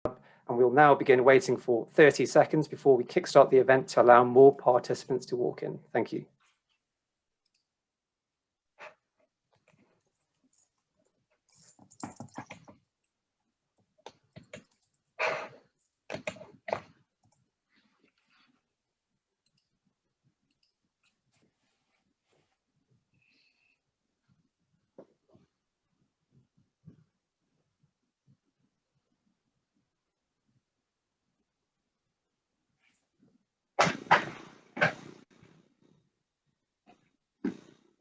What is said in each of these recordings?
and we'll now begin waiting for 30 seconds before we kickstart the event to allow more participants to walk in. Thank you.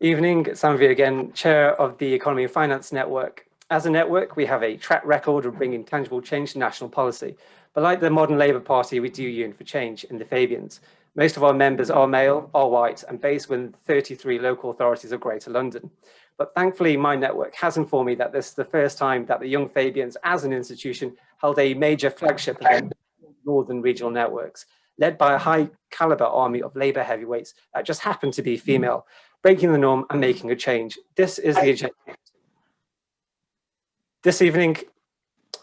Evening, Samvi again, Chair of the Economy and Finance Network. As a network, we have a track record of bringing tangible change to national policy. But like the modern Labour Party, we do yearn for change in the Fabians. Most of our members are male, are white, and based within 33 local authorities of Greater London. But thankfully, my network has informed me that this is the first time that the Young Fabians, as an institution, held a major flagship event in Northern regional networks, led by a high-caliber army of Labour heavyweights that just happened to be female, breaking the norm and making a change. This is the agenda. This evening,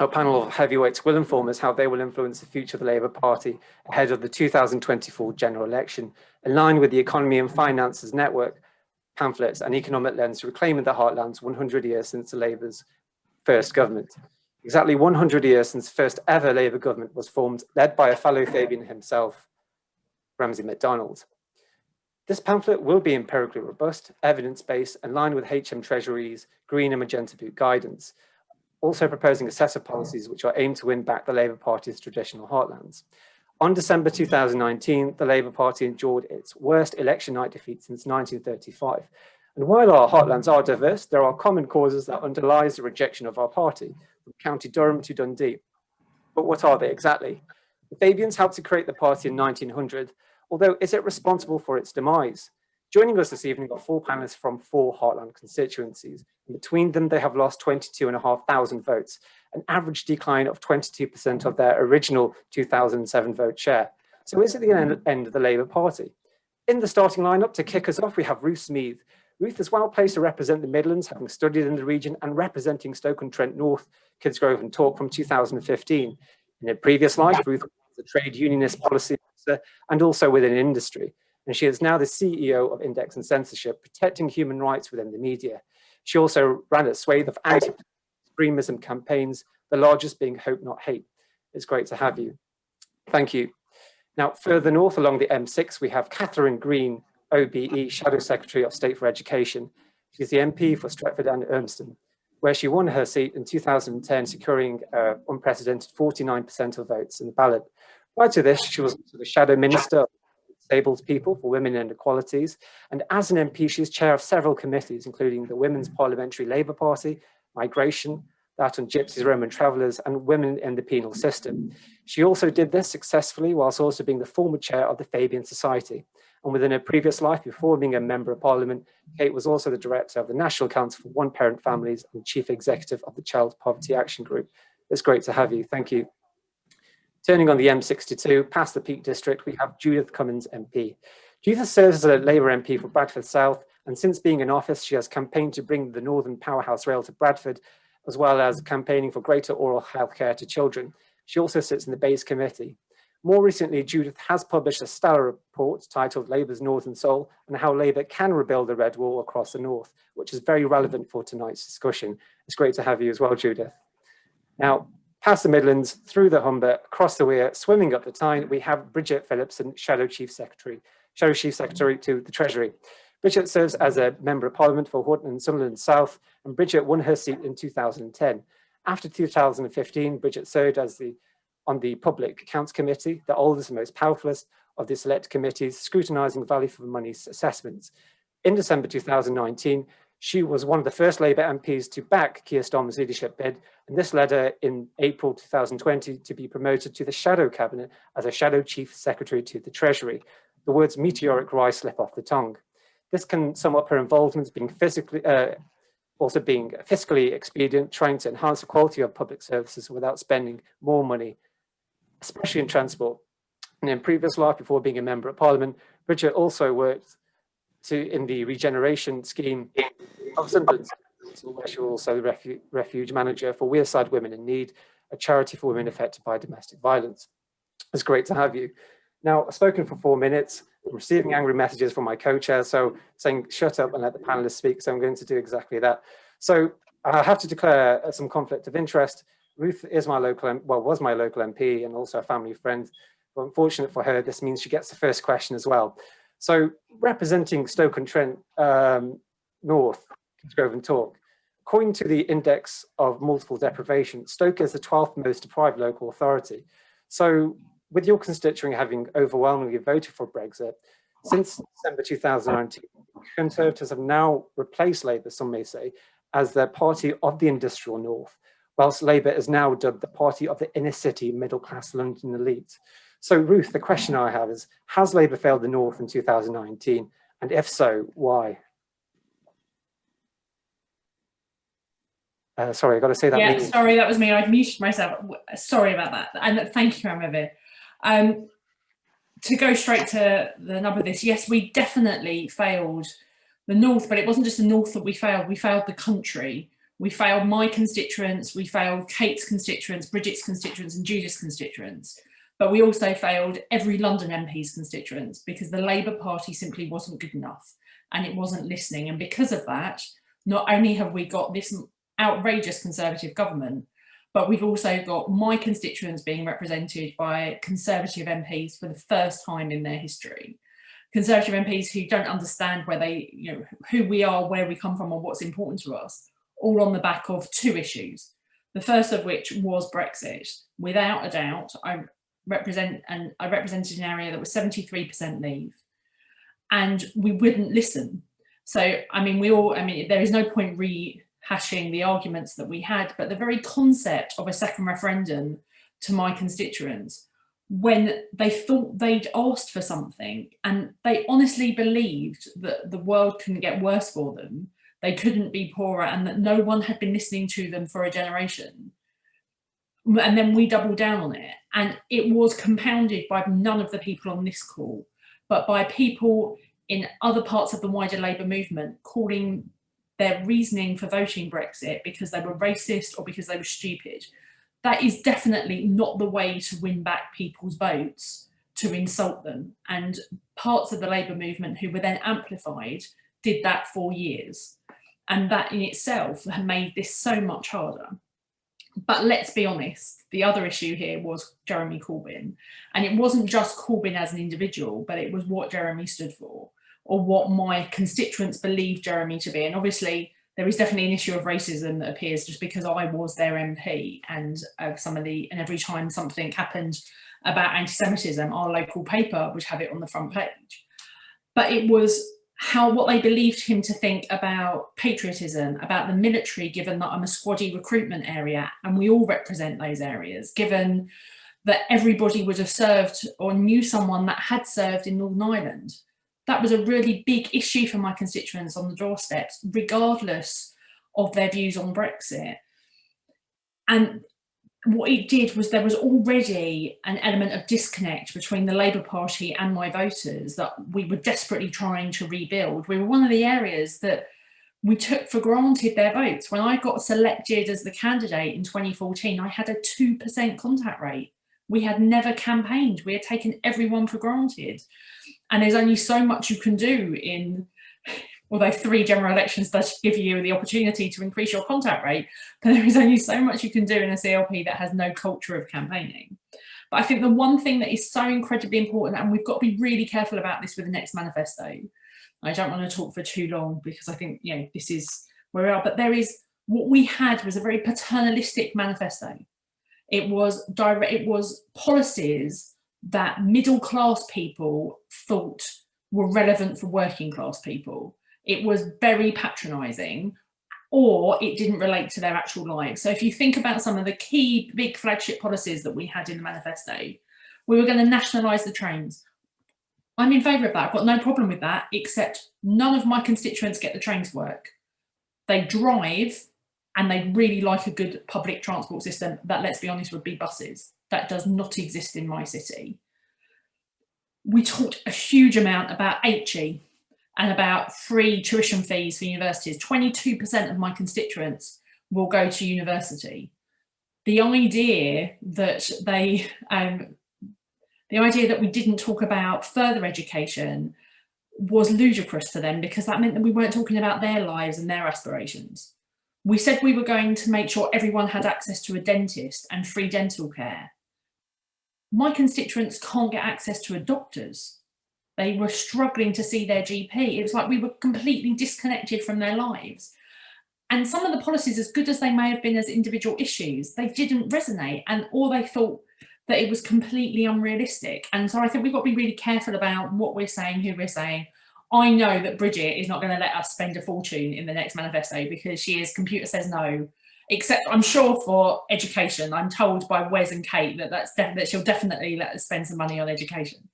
a panel of heavyweights will inform us how they will influence the future of the Labour Party ahead of the 2024 general election, in line with the Economy and Finances Network pamphlets and economic lens reclaiming the Heartlands 100 years since the Labour's first government. Exactly 100 years since the first ever Labour government was formed, led by a fellow Fabian himself, Ramsay MacDonald. This pamphlet will be empirically robust, evidence-based, and aligned with HM Treasury's Green and Magenta Boot guidance, also proposing a set of policies which are aimed to win back the Labour Party's traditional heartlands. On December 2019, the Labour Party endured its worst election night defeat since 1935. And while our heartlands are diverse, there are common causes that underlies the rejection of our party, from County Durham to Dundee. But what are they exactly? The Fabians helped to create the party in 1900, although is it responsible for its demise? Joining us this evening are 4 panelists from 4 Heartland constituencies. And between them, they have lost 22,500 votes, an average decline of 22% of their original 2007 vote share. So is it the end of the Labour Party? In the starting lineup, to kick us off, we have Ruth Smeeth. Ruth is well placed to represent the Midlands, having studied in the region and representing Stoke-on-Trent North, Kidsgrove and Talk from 2015. In a previous life, Ruth was a trade unionist policy officer and also within industry. And she is now the CEO of Index and Censorship, protecting human rights within the media. She also ran a swathe of anti-extremism campaigns, the largest being Hope Not Hate. It's great to have you. Thank you. Now, further north along the M6, we have Catherine Green, OBE, Shadow Secretary of State for Education. She's the MP for Stretford and Urmston, where she won her seat in 2010, securing unprecedented 49% of votes in the ballot. Prior to this, she was the Shadow Minister of Disabled People for Women and Equalities. And as an MP, she is chair of several committees, including the Women's Parliamentary Labour Party, Migration, that on Gypsies, Roman Travellers, and Women in the Penal System. She also did this successfully whilst also being the former chair of the Fabian Society. And within her previous life, before being a member of Parliament, Kate was also the director of the National Council for One-Parent Families and chief executive of the Child Poverty Action Group. It's great to have you. Thank you. Turning on the M62, past the Peak District, we have Judith Cummins MP. Judith serves as a Labour MP for Bradford South, and since being in office, she has campaigned to bring the Northern Powerhouse Rail to Bradford, as well as campaigning for greater oral health care to children. She also sits in the Bays Committee. More recently, Judith has published a stellar report titled Labour's Northern Soul and how Labour can rebuild the Red Wall across the North, which is very relevant for tonight's discussion. It's great to have you as well, Judith. Now, past the Midlands, through the Humber, across the Wear, swimming up the Tyne, we have Bridget Phillipson, Shadow Chief Secretary to the Treasury. Bridget serves as a Member of Parliament for Horton and Sunderland South, and Bridget won her seat in 2010. After 2015, Bridget served as on the Public Accounts Committee, the oldest and most powerful of the select committees, scrutinising value for money assessments. In December 2019, she was one of the first Labour MPs to back Keir Starmer's leadership bid, and this led her in April 2020 to be promoted to the Shadow Cabinet as a Shadow Chief Secretary to the Treasury. The words meteoric rise slip off the tongue. This can sum up her involvement being also being fiscally expedient, trying to enhance the quality of public services without spending more money, especially in transport. And in previous life, before being a Member of Parliament, Bridget also worked in the regeneration scheme of Sunderland, where she was also the refuge manager for Wearside Women in Need, a charity for women affected by domestic violence. It's great to have you. Now, I've spoken for 4 minutes. I'm receiving angry messages from my co-chair, so saying shut up and let the panelists speak, so I'm going to do exactly that. So I have to declare some conflict of interest. Ruth is my local, well, was my local MP and also a family friend. But unfortunate for her, this means she gets the first question as well. So representing Stoke-on-Trent North, Kingsgrove and Tork, according to the Index of Multiple Deprivation, Stoke is the 12th most deprived local authority. So with your constituent having overwhelmingly voted for Brexit, since December 2019, Conservatives have now replaced Labour, some may say, as the party of the industrial north, whilst Labour is now dubbed the party of the inner city middle-class London elite. So Ruth, the question I have is, has Labour failed the north in 2019? And if so, why? Sorry, I got to say that. Yeah, sorry, that was me. I'd muted myself. Sorry about that. And thank you, Amavir. To go straight to the nub of this, yes, we definitely failed the north, but it wasn't just the north that we failed the country. We failed my constituents, we failed Kate's constituents, Bridget's constituents and Judith's constituents. But we also failed every London MP's constituents because the Labour Party simply wasn't good enough and it wasn't listening. And because of that, not only have we got this outrageous Conservative government, but we've also got my constituents being represented by Conservative MPs for the first time in their history. Conservative MPs who don't understand where they, who we are, where we come from, or what's important to us, all on the back of two issues. The first of which was Brexit. Without a doubt, I represented an area that was 73% leave, and we wouldn't listen. So, there is no point rehashing the arguments that we had, but the very concept of a second referendum to my constituents, when they thought they'd asked for something and they honestly believed that the world couldn't get worse for them, they couldn't be poorer, and that no one had been listening to them for a generation. And then we doubled down on it. And it was compounded by none of the people on this call, but by people in other parts of the wider Labour movement calling their reasoning for voting Brexit because they were racist or because they were stupid. That is definitely not the way to win back people's votes, to insult them. And parts of the Labour movement who were then amplified did that for years. And that in itself had made this so much harder. But let's be honest, the other issue here was Jeremy Corbyn. And it wasn't just Corbyn as an individual, but it was what Jeremy stood for, or what my constituents believed Jeremy to be. And obviously, there is definitely an issue of racism that appears just because I was their MP, and and every time something happened about anti-Semitism, our local paper would have it on the front page. But it was what they believed him to think about patriotism, about the military, given that I'm a squaddy recruitment area and we all represent those areas, given that everybody would have served or knew someone that had served in Northern Ireland. That was a really big issue for my constituents on the doorsteps, regardless of their views on Brexit. And what it did was there was already an element of disconnect between the Labour Party and my voters that we were desperately trying to rebuild. We were one of the areas that we took for granted their votes. When I got selected as the candidate in 2014, I had a 2% contact rate. We had never campaigned. We had taken everyone for granted. And there's only so much you can do in, although 3 general elections does give you the opportunity to increase your contact rate, but there is only so much you can do in a CLP that has no culture of campaigning. But I think the one thing that is so incredibly important, and we've got to be really careful about this with the next manifesto. I don't want to talk for too long because I think, this is where we are, but what we had was a very paternalistic manifesto. It was policies that middle class people thought were relevant for working class people. It was very patronising, or it didn't relate to their actual lives. So if you think about some of the key big flagship policies that we had in the manifesto, we were going to nationalise the trains. I'm in favour of that. I've got no problem with that, except none of my constituents get the train to work. They drive and they really like a good public transport system that, let's be honest, would be buses. That does not exist in my city. We talked a huge amount about HE and about free tuition fees for universities. 22% of my constituents will go to university. the idea that we didn't talk about further education was ludicrous to them, because that meant that we weren't talking about their lives and their aspirations. We said we were going to make sure everyone had access to a dentist and free dental care. My constituents can't get access to a doctor's. They were struggling to see their GP. It was like we were completely disconnected from their lives. And some of the policies, as good as they may have been as individual issues, they didn't resonate, or they thought that it was completely unrealistic. And so I think we've got to be really careful about what we're saying, who we're saying. I know that Bridget is not going to let us spend a fortune in the next manifesto, because she is computer says no, except I'm sure for education. I'm told by Wes and Kate that she'll definitely let us spend some money on education.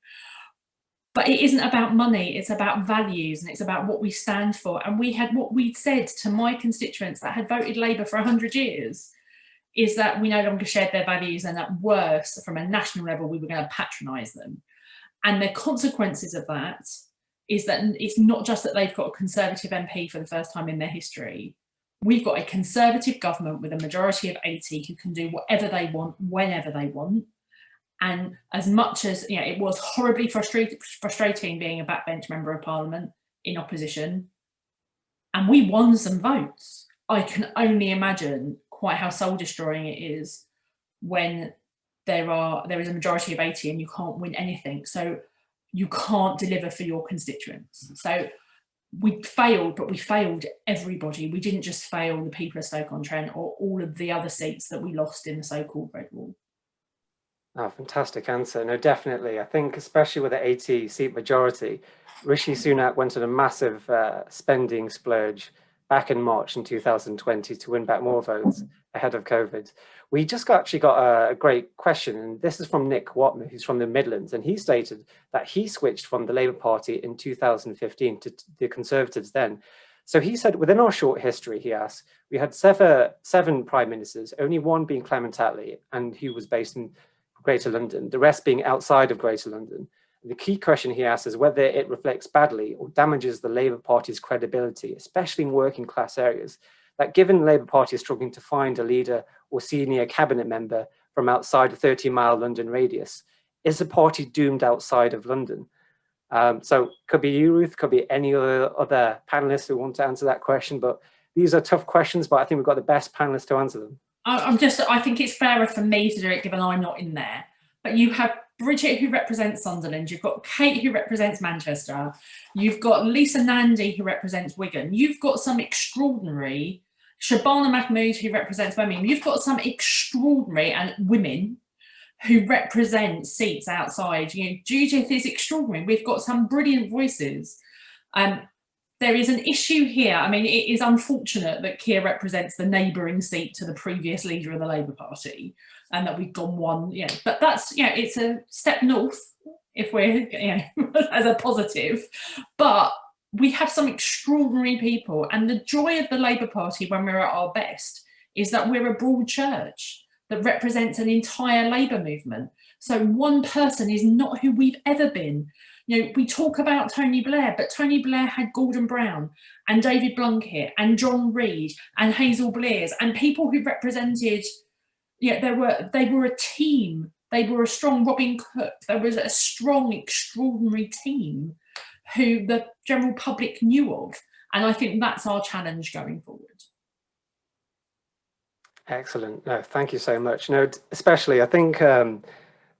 But it isn't about money, it's about values, and it's about what we stand for. And what we'd said to my constituents that had voted Labour for 100 years is that we no longer shared their values, and at worst, from a national level, we were going to patronise them. And the consequences of that is that it's not just that they've got a Conservative MP for the first time in their history. We've got a Conservative government with a majority of 80 who can do whatever they want, whenever they want. And as much as, you know, it was horribly frustrating being a backbench member of Parliament in opposition, and we won some votes, I can only imagine quite how soul destroying it is when there is a majority of 80 and you can't win anything. So you can't deliver for your constituents. So we failed, but we failed everybody. We didn't just fail the people of Stoke-on-Trent or all of the other seats that we lost in the so-called Red Wall. Oh, fantastic answer. No, definitely. I think especially with the 80 seat majority, Rishi Sunak went on a massive spending splurge back in March in 2020 to win back more votes ahead of COVID. We just actually got a great question, and this is from Nick Watman, who's from the Midlands, and he stated that he switched from the Labour Party in 2015 to the Conservatives then. So he said, within our short history, he asked, we had seven prime ministers, only one being Clement Attlee, and he was based in Greater London, the rest being outside of Greater London. The key question he asks is whether it reflects badly or damages the Labour Party's credibility, especially in working class areas, that given the Labour Party is struggling to find a leader or senior cabinet member from outside a 30-mile London radius, is the party doomed outside of London? So could be you, Ruth, could be any other panelists who want to answer that question, but these are tough questions, but I think we've got the best panelists to answer them. I think it's fairer for me to do it, given I'm not in there. But you have Bridget, who represents Sunderland. You've got Kate, who represents Manchester. You've got Lisa Nandy, who represents Wigan. You've got some extraordinary, Shabana Mahmood, who represents Birmingham. You've got some extraordinary and women who represent seats outside. You know, Judith is extraordinary. We've got some brilliant voices. There is an issue here. I mean, it is unfortunate that Keir represents the neighbouring seat to the previous leader of the Labour Party, and that we've gone one, you know, but that's, you know, it's a step north if we're, you know, as a positive. But we have some extraordinary people, and the joy of the Labour Party when we're at our best is that we're a broad church that represents an entire Labour movement. So one person is not who we've ever been. You know, we talk about Tony Blair, but Tony Blair had Gordon Brown and David Blunkett and John Reid and Hazel Blears and people who represented, you know, they were a team. They were a strong Robin Cook. There was a strong, extraordinary team who the general public knew of. And I think that's our challenge going forward. Excellent. No, thank you so much. No, especially I think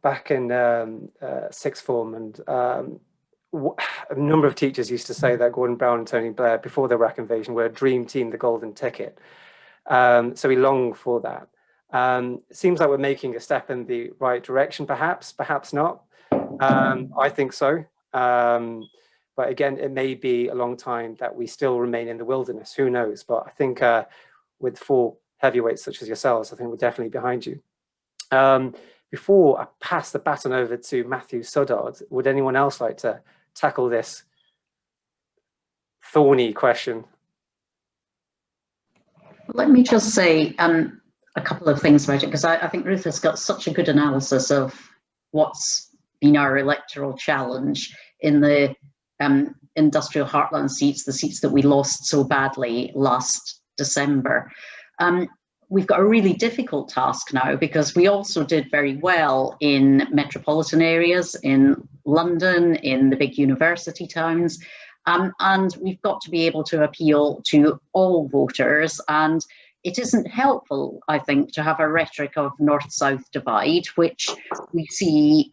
back in sixth form, and a number of teachers used to say that Gordon Brown and Tony Blair, before the Iraq invasion, were a dream team, the golden ticket. So we long for that. It seems like we're making a step in the right direction, perhaps not. I think so. But again, it may be a long time that we still remain in the wilderness, who knows? But I think with four heavyweights such as yourselves, I think we're definitely behind you. Before I pass the baton over to Matthew Suddard, would anyone else like to tackle this thorny question? Let me just say a couple of things about it, because I think Ruth has got such a good analysis of what's been our electoral challenge in the industrial heartland seats, the seats that we lost so badly last December. we've got a really difficult task now, because we also did very well in metropolitan areas, in London, in the big university towns, and we've got to be able to appeal to all voters. And it isn't helpful, I think, to have a rhetoric of north-south divide, which we see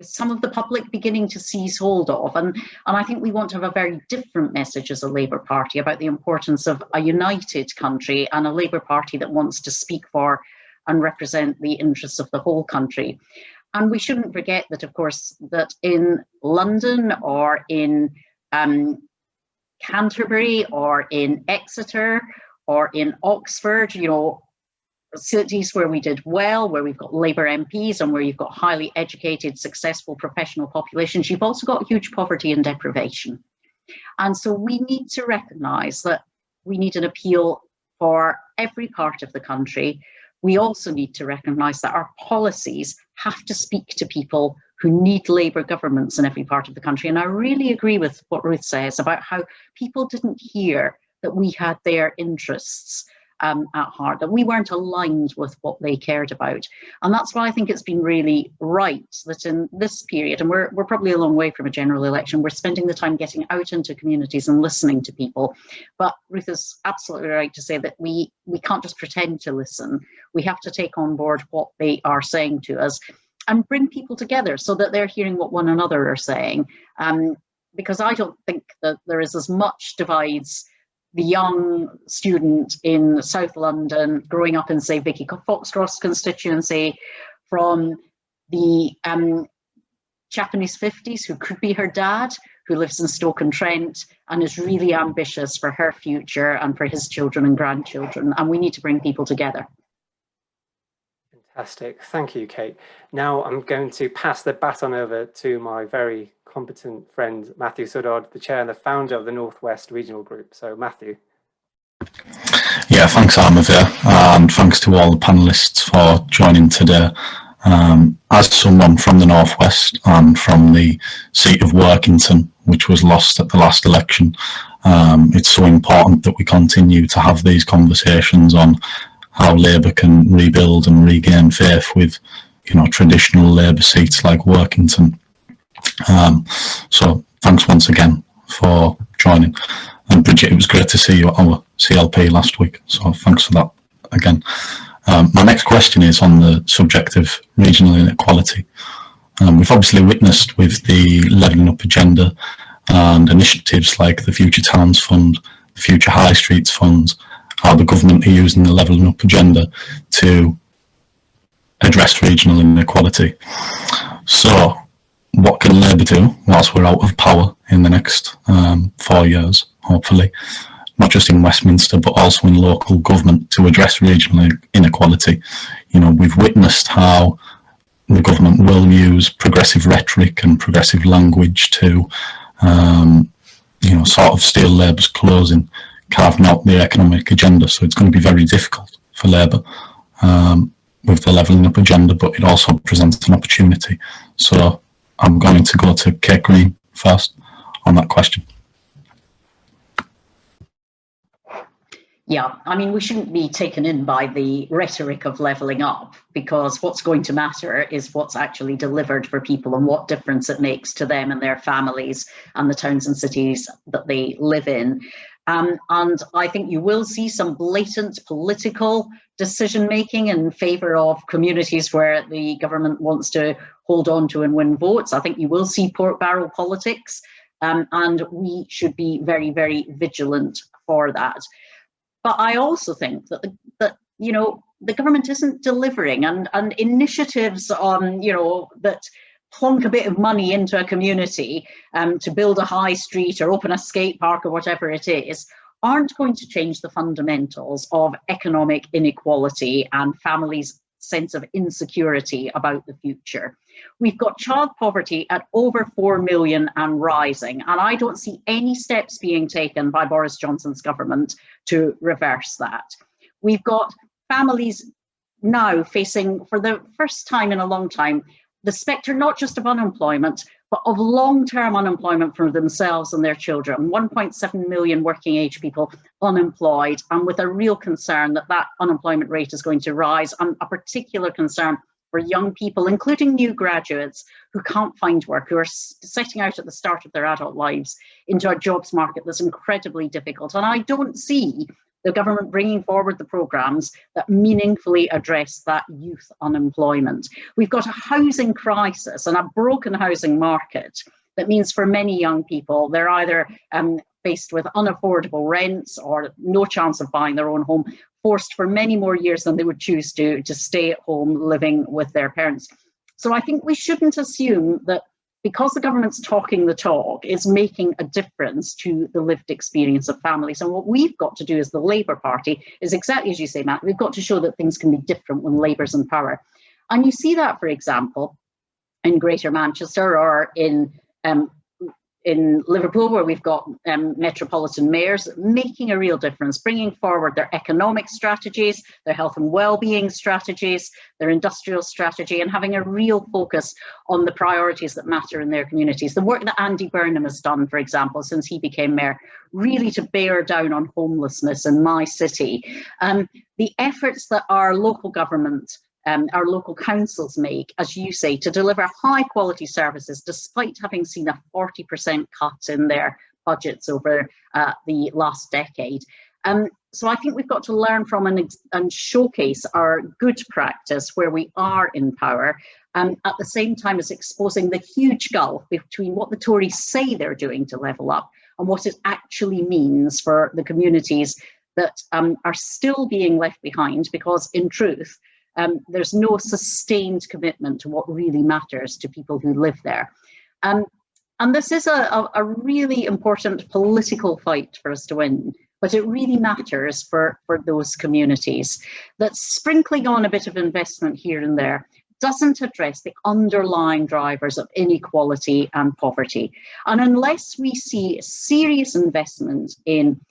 some of the public beginning to seize hold of. And I think we want to have a very different message as a Labour Party about the importance of a united country, and a Labour Party that wants to speak for and represent the interests of the whole country. And we shouldn't forget that, of course, that in London or in Canterbury or in Exeter or in Oxford, you know, cities where we did well, where we've got Labour MPs and where you've got highly educated, successful professional populations, you've also got huge poverty and deprivation. And so we need to recognise that we need an appeal for every part of the country. We also need to recognise that our policies have to speak to people who need Labour governments in every part of the country. And I really agree with what Ruth says about how people didn't hear that we had their interests at heart, that we weren't aligned with what they cared about. And that's why I think it's been really right that in this period, and we're probably a long way from a general election, we're spending the time getting out into communities and listening to people. But Ruth is absolutely right to say that we can't just pretend to listen. We have to take on board what they are saying to us and bring people together so that they're hearing what one another are saying. Because I don't think that there is as much divides the young student in South London growing up in, say, Vicky Foxcroft's constituency from the chap in his 50s who could be her dad, who lives in Stoke-on-Trent and is really ambitious for her future and for his children and grandchildren. And we need to bring people together. Fantastic. Thank you, Kate. Now I'm going to pass the baton over to my very competent friend, Matthew Sudard, the chair and the founder of the Northwest Regional Group. So, Matthew. Yeah, thanks, Armavir, and thanks to all the panellists for joining today. As someone from the Northwest and from the seat of Workington, which was lost at the last election, it's so important that we continue to have these conversations on how Labour can rebuild and regain faith with, you know, traditional Labour seats like Workington. So thanks once again for joining. And Bridget, it was great to see you at our CLP last week. So thanks for that again. My next question is on the subject of regional inequality. We've obviously witnessed with the Levelling Up agenda and initiatives like the Future Towns Fund, the Future High Streets Fund, how the government are using the Levelling Up agenda to address regional inequality. So what can Labour do whilst we're out of power in the next 4 years, hopefully, not just in Westminster, but also in local government to address regional inequality? You know, we've witnessed how the government will use progressive rhetoric and progressive language to, you know, sort of steal Labour's clothes in carving out the economic agenda. So it's going to be very difficult for Labour with the Levelling Up agenda, but it also presents an opportunity. So I'm going to go to Kate Green first on that question. Yeah, I mean, we shouldn't be taken in by the rhetoric of levelling up, because what's going to matter is what's actually delivered for people and what difference it makes to them and their families and the towns and cities that they live in. And I think you will see some blatant political decision-making in favour of communities where the government wants to hold on to and win votes. I think you will see pork barrel politics, and we should be very, very vigilant for that. But I also think that you know, the government isn't delivering, and initiatives on, you know, that plonk a bit of money into a community to build a high street or open a skate park or whatever it is, aren't going to change the fundamentals of economic inequality and families' sense of insecurity about the future. We've got child poverty at over 4 million and rising, and I don't see any steps being taken by Boris Johnson's government to reverse that. We've got families now facing, for the first time in a long time, the spectre not just of unemployment, but of long-term unemployment for themselves and their children. 1.7 million working age people unemployed, and with a real concern that that unemployment rate is going to rise, and a particular concern for young people, including new graduates who can't find work, who are setting out at the start of their adult lives into a jobs market that's incredibly difficult. And I don't see the government bringing forward the programmes that meaningfully address that youth unemployment. We've got a housing crisis and a broken housing market that means for many young people, they're either faced with unaffordable rents or no chance of buying their own home, forced for many more years than they would choose to stay at home living with their parents. So I think we shouldn't assume that because the government's talking the talk, is making a difference to the lived experience of families. And what we've got to do as the Labour Party is exactly as you say, Matt, we've got to show that things can be different when Labour's in power. And you see that, for example, in Greater Manchester or in Liverpool, where we've got metropolitan mayors making a real difference, bringing forward their economic strategies, their health and well-being strategies, their industrial strategy, and having a real focus on the priorities that matter in their communities. The work that Andy Burnham has done, for example, since he became mayor, really to bear down on homelessness in my city. The efforts that our local government our local councils make, as you say, to deliver high quality services, despite having seen a 40% cut in their budgets over the last decade. So I think we've got to learn from and showcase our good practice where we are in power, at the same time as exposing the huge gulf between what the Tories say they're doing to level up and what it actually means for the communities that are still being left behind, because in truth, there's no sustained commitment to what really matters to people who live there. And this is a really important political fight for us to win, but it really matters for those communities. That sprinkling on a bit of investment here and there doesn't address the underlying drivers of inequality and poverty. And unless we see serious investment in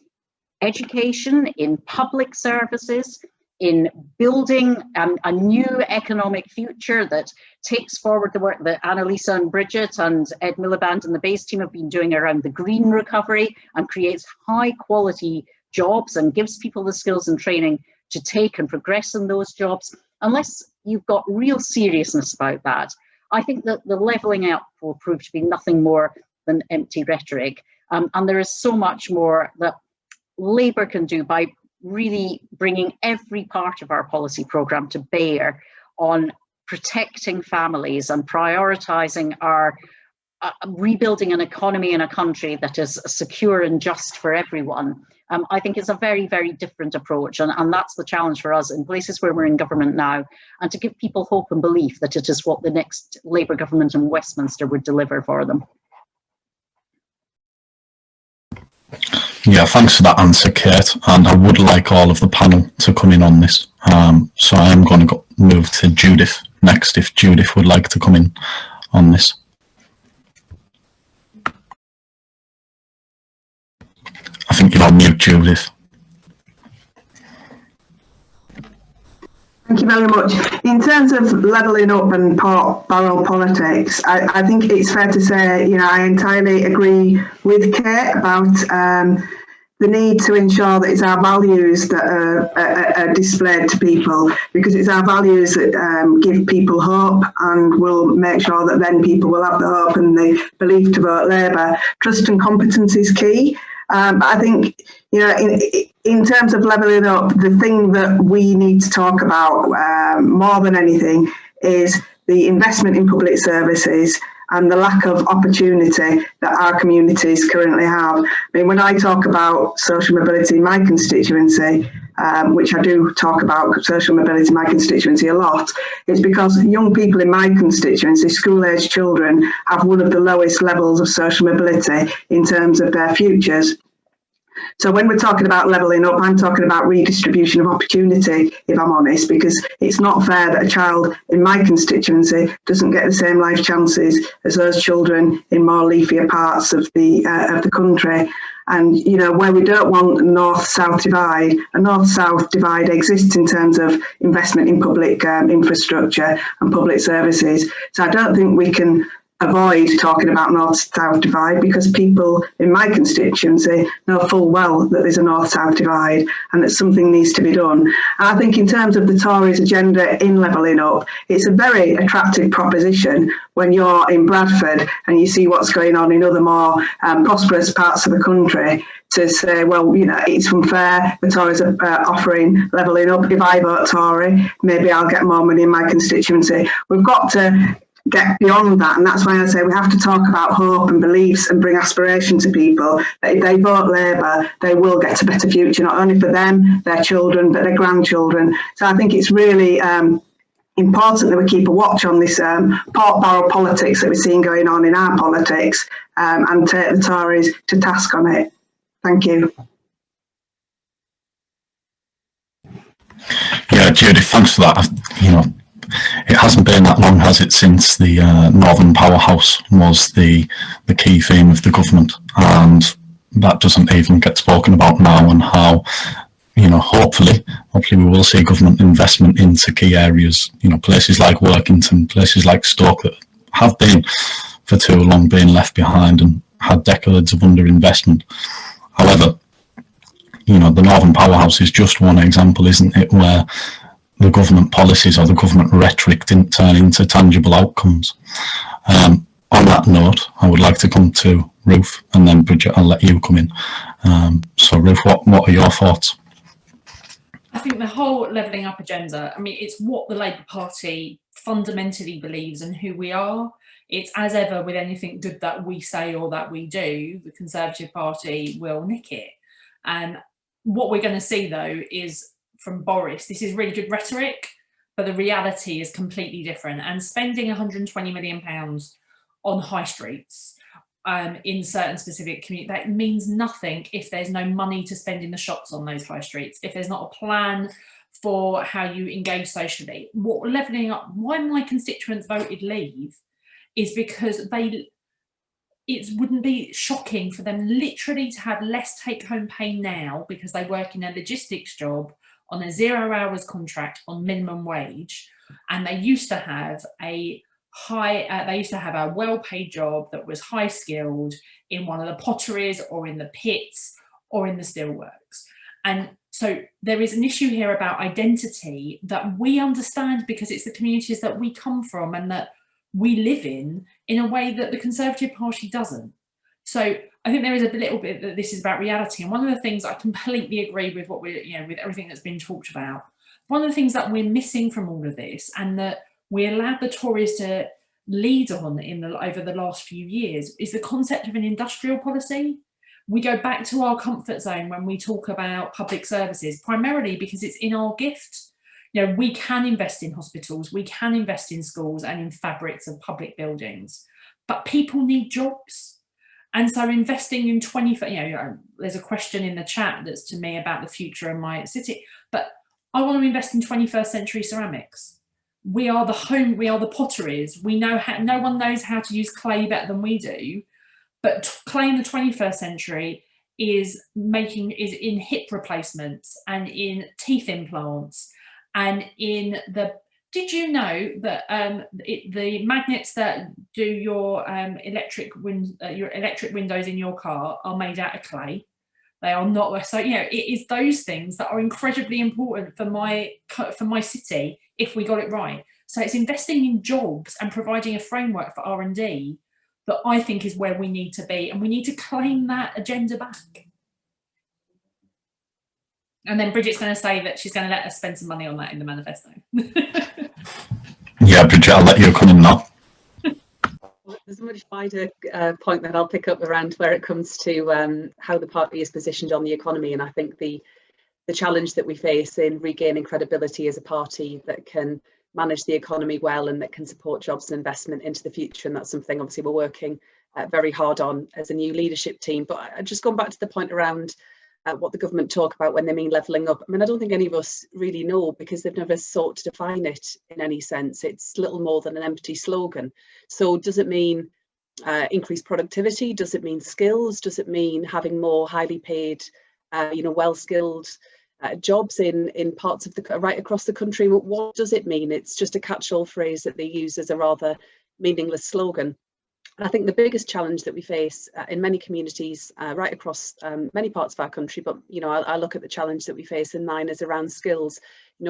education, in public services, in building a new economic future that takes forward the work that Annalisa and Bridget and Ed Miliband and the BASE team have been doing around the green recovery, and creates high quality jobs and gives people the skills and training to take and progress in those jobs, unless you've got real seriousness about that, I think that the levelling out will prove to be nothing more than empty rhetoric. And there is so much more that Labour can do by really bringing every part of our policy programme to bear on protecting families and prioritising our rebuilding an economy in a country that is secure and just for everyone. I think it's a very, very different approach, and that's the challenge for us in places where we're in government now, and to give people hope and belief that it is what the next Labour government in Westminster would deliver for them. Yeah, thanks for that answer, Kate. And I would like all of the panel to come in on this. So I am going to move to Judith next, if Judith would like to come in on this. I think you're on mute, Judith. Thank you very much. In terms of levelling up and barrel politics, I think it's fair to say, you know, I entirely agree with Kate about the need to ensure that it's our values that are displayed to people, because it's our values that give people hope and will make sure that then people will have the hope and the belief to vote Labour. Trust and competence is key. But I think, you know, in terms of levelling up, the thing that we need to talk about more than anything is the investment in public services and the lack of opportunity that our communities currently have. I mean, when I talk about social mobility in my constituency, which I do talk about social mobility in my constituency a lot, it's because young people in my constituency, school-aged children, have one of the lowest levels of social mobility in terms of their futures. So when we're talking about levelling up, I'm talking about redistribution of opportunity, if I'm honest, because it's not fair that a child in my constituency doesn't get the same life chances as those children in more leafier parts of the country. And, you know, where we don't want a north-south divide, a north-south divide exists in terms of investment in public infrastructure and public services. So I don't think we can avoid talking about north-south divide, because people in my constituency know full well that there's a north-south divide and that something needs to be done. And I think in terms of the Tories' agenda in levelling up, it's a very attractive proposition when you're in Bradford and you see what's going on in other more prosperous parts of the country, to say, well, you know, it's unfair, the Tories are offering levelling up. If I vote Tory, maybe I'll get more money in my constituency. We've got to get beyond that, and that's why I say we have to talk about hope and beliefs and bring aspiration to people, that if they vote Labour, they will get a better future, not only for them, their children, but their grandchildren. So I think it's really important that we keep a watch on this pork barrel politics that we're seeing going on in our politics, and take the Tories to task on it. Thank you. Yeah, Judith, thanks for that. You know, it hasn't been that long, has it, since the Northern Powerhouse was the key theme of the government, and that doesn't even get spoken about now, and how, you know, hopefully we will see government investment into key areas, you know, places like Workington, places like Stoke that have been for too long being left behind and had decades of underinvestment. However, you know, the Northern Powerhouse is just one example, isn't it, where the government policies or the government rhetoric didn't turn into tangible outcomes. On that note, I would like to come to Ruth, and then Bridget, I'll let you come in. So Ruth, what are your thoughts? I think the whole levelling up agenda, I mean, it's what the Labour Party fundamentally believes and who we are. It's, as ever with anything good that we say or that we do, the Conservative Party will nick it. And what we're going to see, though, is from Boris, this is really good rhetoric, but the reality is completely different. And spending £120 million on high streets in certain specific communities, that means nothing if there's no money to spend in the shops on those high streets, if there's not a plan for how you engage socially. What levelling up, why my constituents voted Leave, is because it wouldn't be shocking for them literally to have less take-home pay now because they work in a logistics job on a 0 hours contract on minimum wage, and they used to have a well-paid job that was high skilled in one of the potteries or in the pits or in the steelworks. And so there is an issue here about identity that we understand because it's the communities that we come from and that we live in a way that the Conservative Party doesn't. So I think there is a little bit that this is about reality. And one of the things I completely agree with what we're, you know, with everything that's been talked about, one of the things that we're missing from all of this, and that we allowed the Tories to lead on over the last few years, is the concept of an industrial policy. We go back to our comfort zone when we talk about public services, primarily because it's in our gift. You know, we can invest in hospitals, we can invest in schools and in fabrics of public buildings, but people need jobs. And so investing in there's a question in the chat that's to me about the future of my city, but I want to invest in 21st century ceramics. We are the home, we are the potteries. We know how, no one knows how to use clay better than we do, but clay in the 21st century is in hip replacements and in teeth implants and in the, did you know that the magnets that do your electric windows in your car are made out of clay? They are not. So, you know, it is those things that are incredibly important for my city if we got it right. So it's investing in jobs and providing a framework for R&D that I think is where we need to be, and we need to claim that agenda back. And then Bridget's going to say that she's going to let us spend some money on that in the manifesto. Yeah, Bridget, I'll let you come in now. There's a much wider point that I'll pick up around where it comes to how the party is positioned on the economy. And I think the challenge that we face in regaining credibility as a party that can manage the economy well and that can support jobs and investment into the future. And that's something obviously we're working very hard on as a new leadership team. But I just gone back to the point around what the government talk about when they mean levelling up. I mean, I don't think any of us really know because they've never sought to define it in any sense. It's little more than an empty slogan. So does it mean increased productivity? Does it mean skills? Does it mean having more highly paid, well-skilled jobs in parts of the right across the country? What does it mean? It's just a catch-all phrase that they use as a rather meaningless slogan. And I think the biggest challenge that we face in many communities right across many parts of our country, but I look at the challenge that we face in mine is around skills.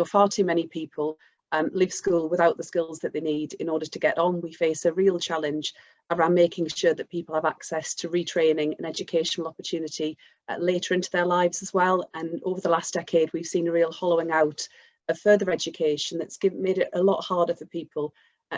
Far too many people leave school without the skills that they need in order to get on. We face a real challenge around making sure that people have access to retraining and educational opportunity later into their lives as well. And over the last decade, we've seen a real hollowing out of further education that's made it a lot harder for people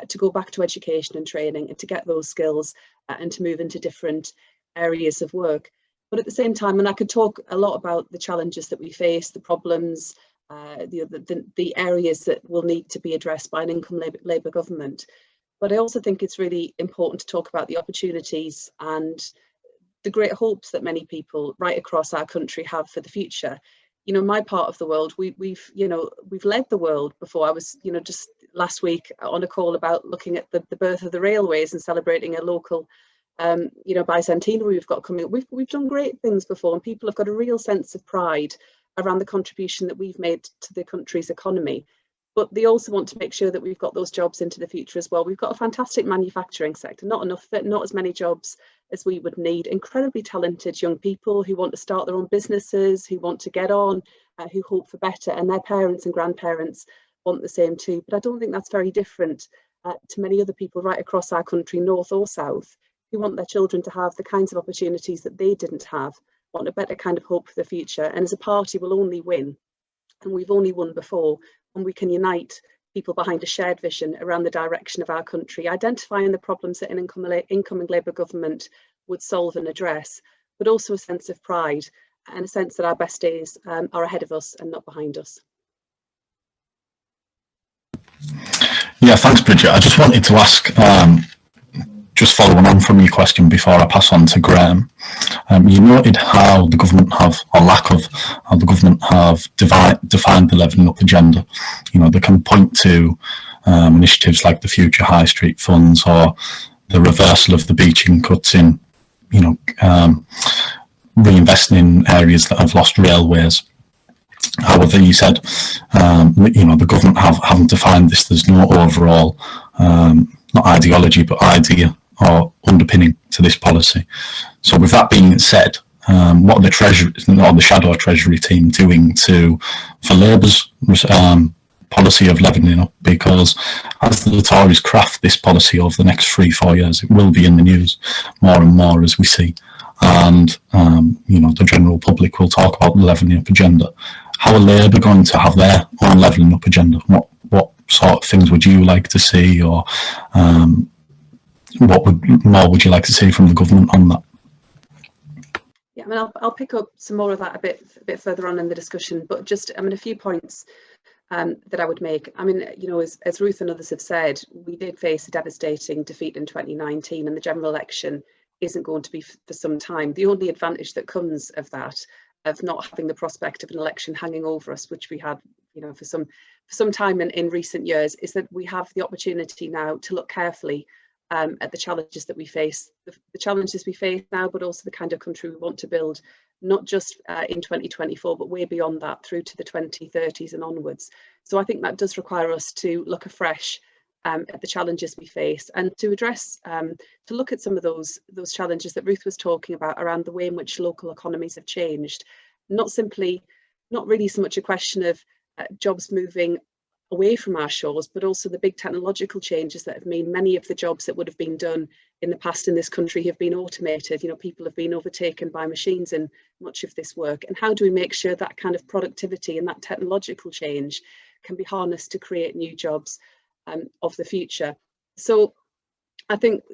to go back to education and training and to get those skills and to move into different areas of work. But at the same time, and I could talk a lot about the challenges that we face, the problems, the areas that will need to be addressed by an income Labour government. But I also think it's really important to talk about the opportunities and the great hopes that many people right across our country have for the future. My part of the world, we've led the world before. I was, just last week on a call about looking at the birth of the railways and celebrating a local, bicentenary we've got coming up. We've done great things before, and people have got a real sense of pride around the contribution that we've made to the country's economy. But they also want to make sure that we've got those jobs into the future as well. We've got a fantastic manufacturing sector, not as many jobs as we would need. Incredibly talented young people who want to start their own businesses, who want to get on, who hope for better, and their parents and grandparents want the same too. But I don't think that's very different to many other people right across our country, north or south, who want their children to have the kinds of opportunities that they didn't have, want a better kind of hope for the future. And as a party, we'll only win, and we've only won before, and we can unite people behind a shared vision around the direction of our country, identifying the problems that an incoming Labour government would solve and address, but also a sense of pride and a sense that our best days are ahead of us and not behind us. Yeah, thanks, Bridget. I just wanted to ask, just following on from your question before I pass on to Graham, you noted how the government have, or lack of, how the government have defined the levelling up agenda. They can point to initiatives like the Future High Street funds or the reversal of the beaching cuts in, reinvesting in areas that have lost railways. However, you said, the government haven't defined this. There's no overall, not ideology, but idea or underpinning to this policy. So with that being said, what are the Treasury or the Shadow Treasury team doing for Labour's policy of levelling up? Because as the Tories craft this policy over the next 3-4 years, it will be in the news more and more, as we see. And, the general public will talk about the levelling up agenda. How are Labour going to have their own levelling up agenda? What sort of things would you like to see, or what more would you like to see from the government on that? Yeah, I mean, I'll pick up some more of that a bit further on in the discussion, but just, a few points that I would make. As Ruth and others have said, we did face a devastating defeat in 2019, and the general election isn't going to be for some time. The only advantage that comes of that, of not having the prospect of an election hanging over us, which we had, for some time in recent years, is that we have the opportunity now to look carefully at the challenges that we face, the challenges we face now, but also the kind of country we want to build, not just in 2024, but way beyond that, through to the 2030s and onwards. So I think that does require us to look afresh at the challenges we face, and to address, to look at some of those challenges that Ruth was talking about around the way in which local economies have changed. Not really so much a question of jobs moving away from our shores, but also the big technological changes that have meant many of the jobs that would have been done in the past in this country have been automated. People have been overtaken by machines in much of this work. And how do we make sure that kind of productivity and that technological change can be harnessed to create new jobs of the future? So I think,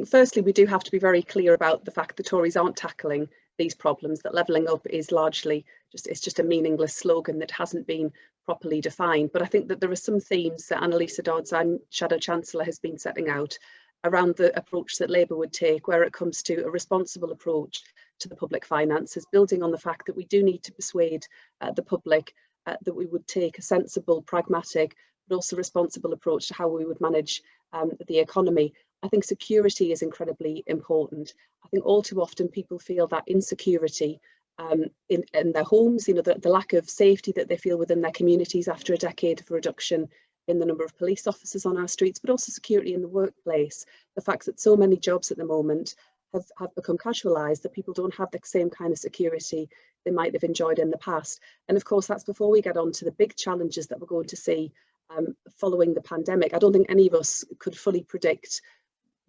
firstly, we do have to be very clear about the fact the Tories aren't tackling these problems, that levelling up is largely just a meaningless slogan that hasn't been properly defined. But I think that there are some themes that Annalisa Dodds, our Shadow Chancellor, has been setting out around the approach that Labour would take, where it comes to a responsible approach to the public finances, building on the fact that we do need to persuade the public that we would take a sensible, pragmatic, but also responsible approach to how we would manage the economy. I think security is incredibly important. I think all too often people feel that insecurity in their homes, the lack of safety that they feel within their communities after a decade of reduction in the number of police officers on our streets, but also security in the workplace. The fact that so many jobs at the moment have become casualised, that people don't have the same kind of security they might have enjoyed in the past. And of course, that's before we get on to the big challenges that we're going to see following the pandemic. I don't think any of us could fully predict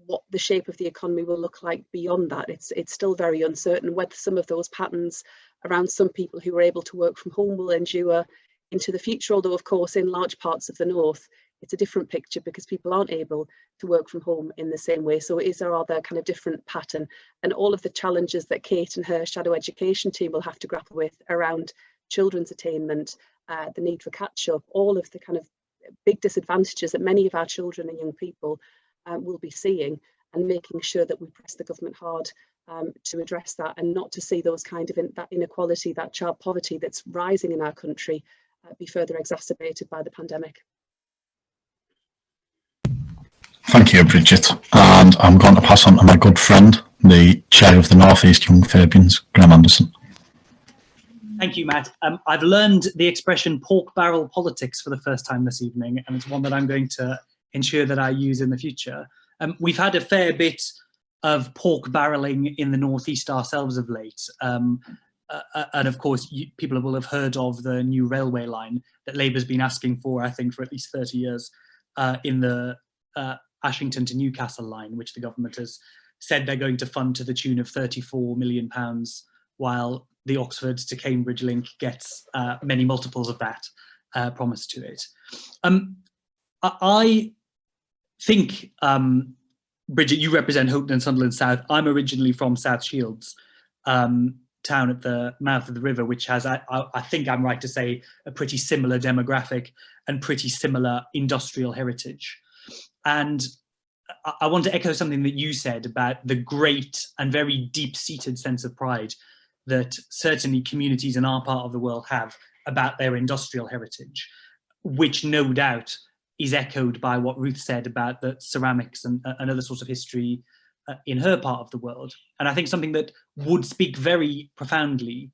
what the shape of the economy will look like beyond that. It's still very uncertain whether some of those patterns around some people who are able to work from home will endure into the future, although of course in large parts of the north it's a different picture because people aren't able to work from home in the same way. So it is a rather kind of different pattern, and all of the challenges that Kate and her shadow education team will have to grapple with around children's attainment, the need for catch-up, all of the kind of big disadvantages that many of our children and young people will be seeing, and making sure that we press the government hard to address that, and not to see those kind of that inequality, that child poverty that's rising in our country be further exacerbated by the pandemic. Thank you, Bridget. And I'm going to pass on to my good friend, the chair of the North East Young Fabians, Graham Anderson. Thank you, Matt. I've learned the expression pork barrel politics for the first time this evening, and it's one that I'm going to ensure that I use in the future. We've had a fair bit of pork barreling in the North East ourselves of late. And of course, people will have heard of the new railway line that Labour's been asking for, I think, for at least 30 years in the Ashington to Newcastle line, which the government has said they're going to fund to the tune of £34 million, while the Oxford to Cambridge link gets many multiples of that promised to it. I think, Bridget, you represent Houghton and Sunderland South. I'm originally from South Shields, town at the mouth of the river, which has, I think I'm right to say, a pretty similar demographic and pretty similar industrial heritage. And I want to echo something that you said about the great and very deep-seated sense of pride that certainly communities in our part of the world have about their industrial heritage, which no doubt is echoed by what Ruth said about the ceramics and other sorts of history in her part of the world. And I think something that would speak very profoundly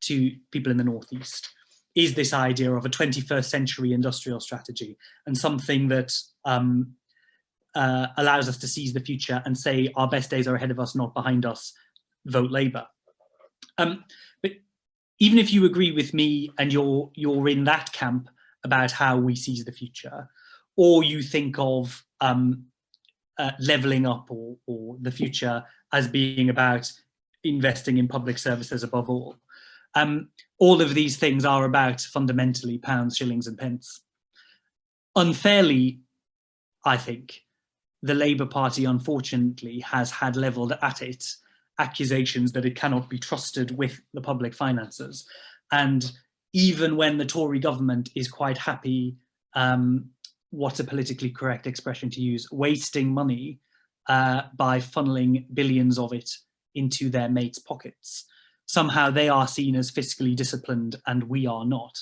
to people in the Northeast is this idea of a 21st century industrial strategy, and something that allows us to seize the future and say our best days are ahead of us, not behind us, vote Labour. But even if you agree with me and you're in that camp about how we seize the future, or you think of levelling up or the future as being about investing in public services above all of these things are about fundamentally pounds, shillings and pence. Unfairly, I think, the Labour Party unfortunately has had levelled at it accusations that it cannot be trusted with the public finances. And even when the Tory government is quite happy, what's a politically correct expression to use, wasting money by funneling billions of it into their mates' pockets, somehow they are seen as fiscally disciplined and we are not.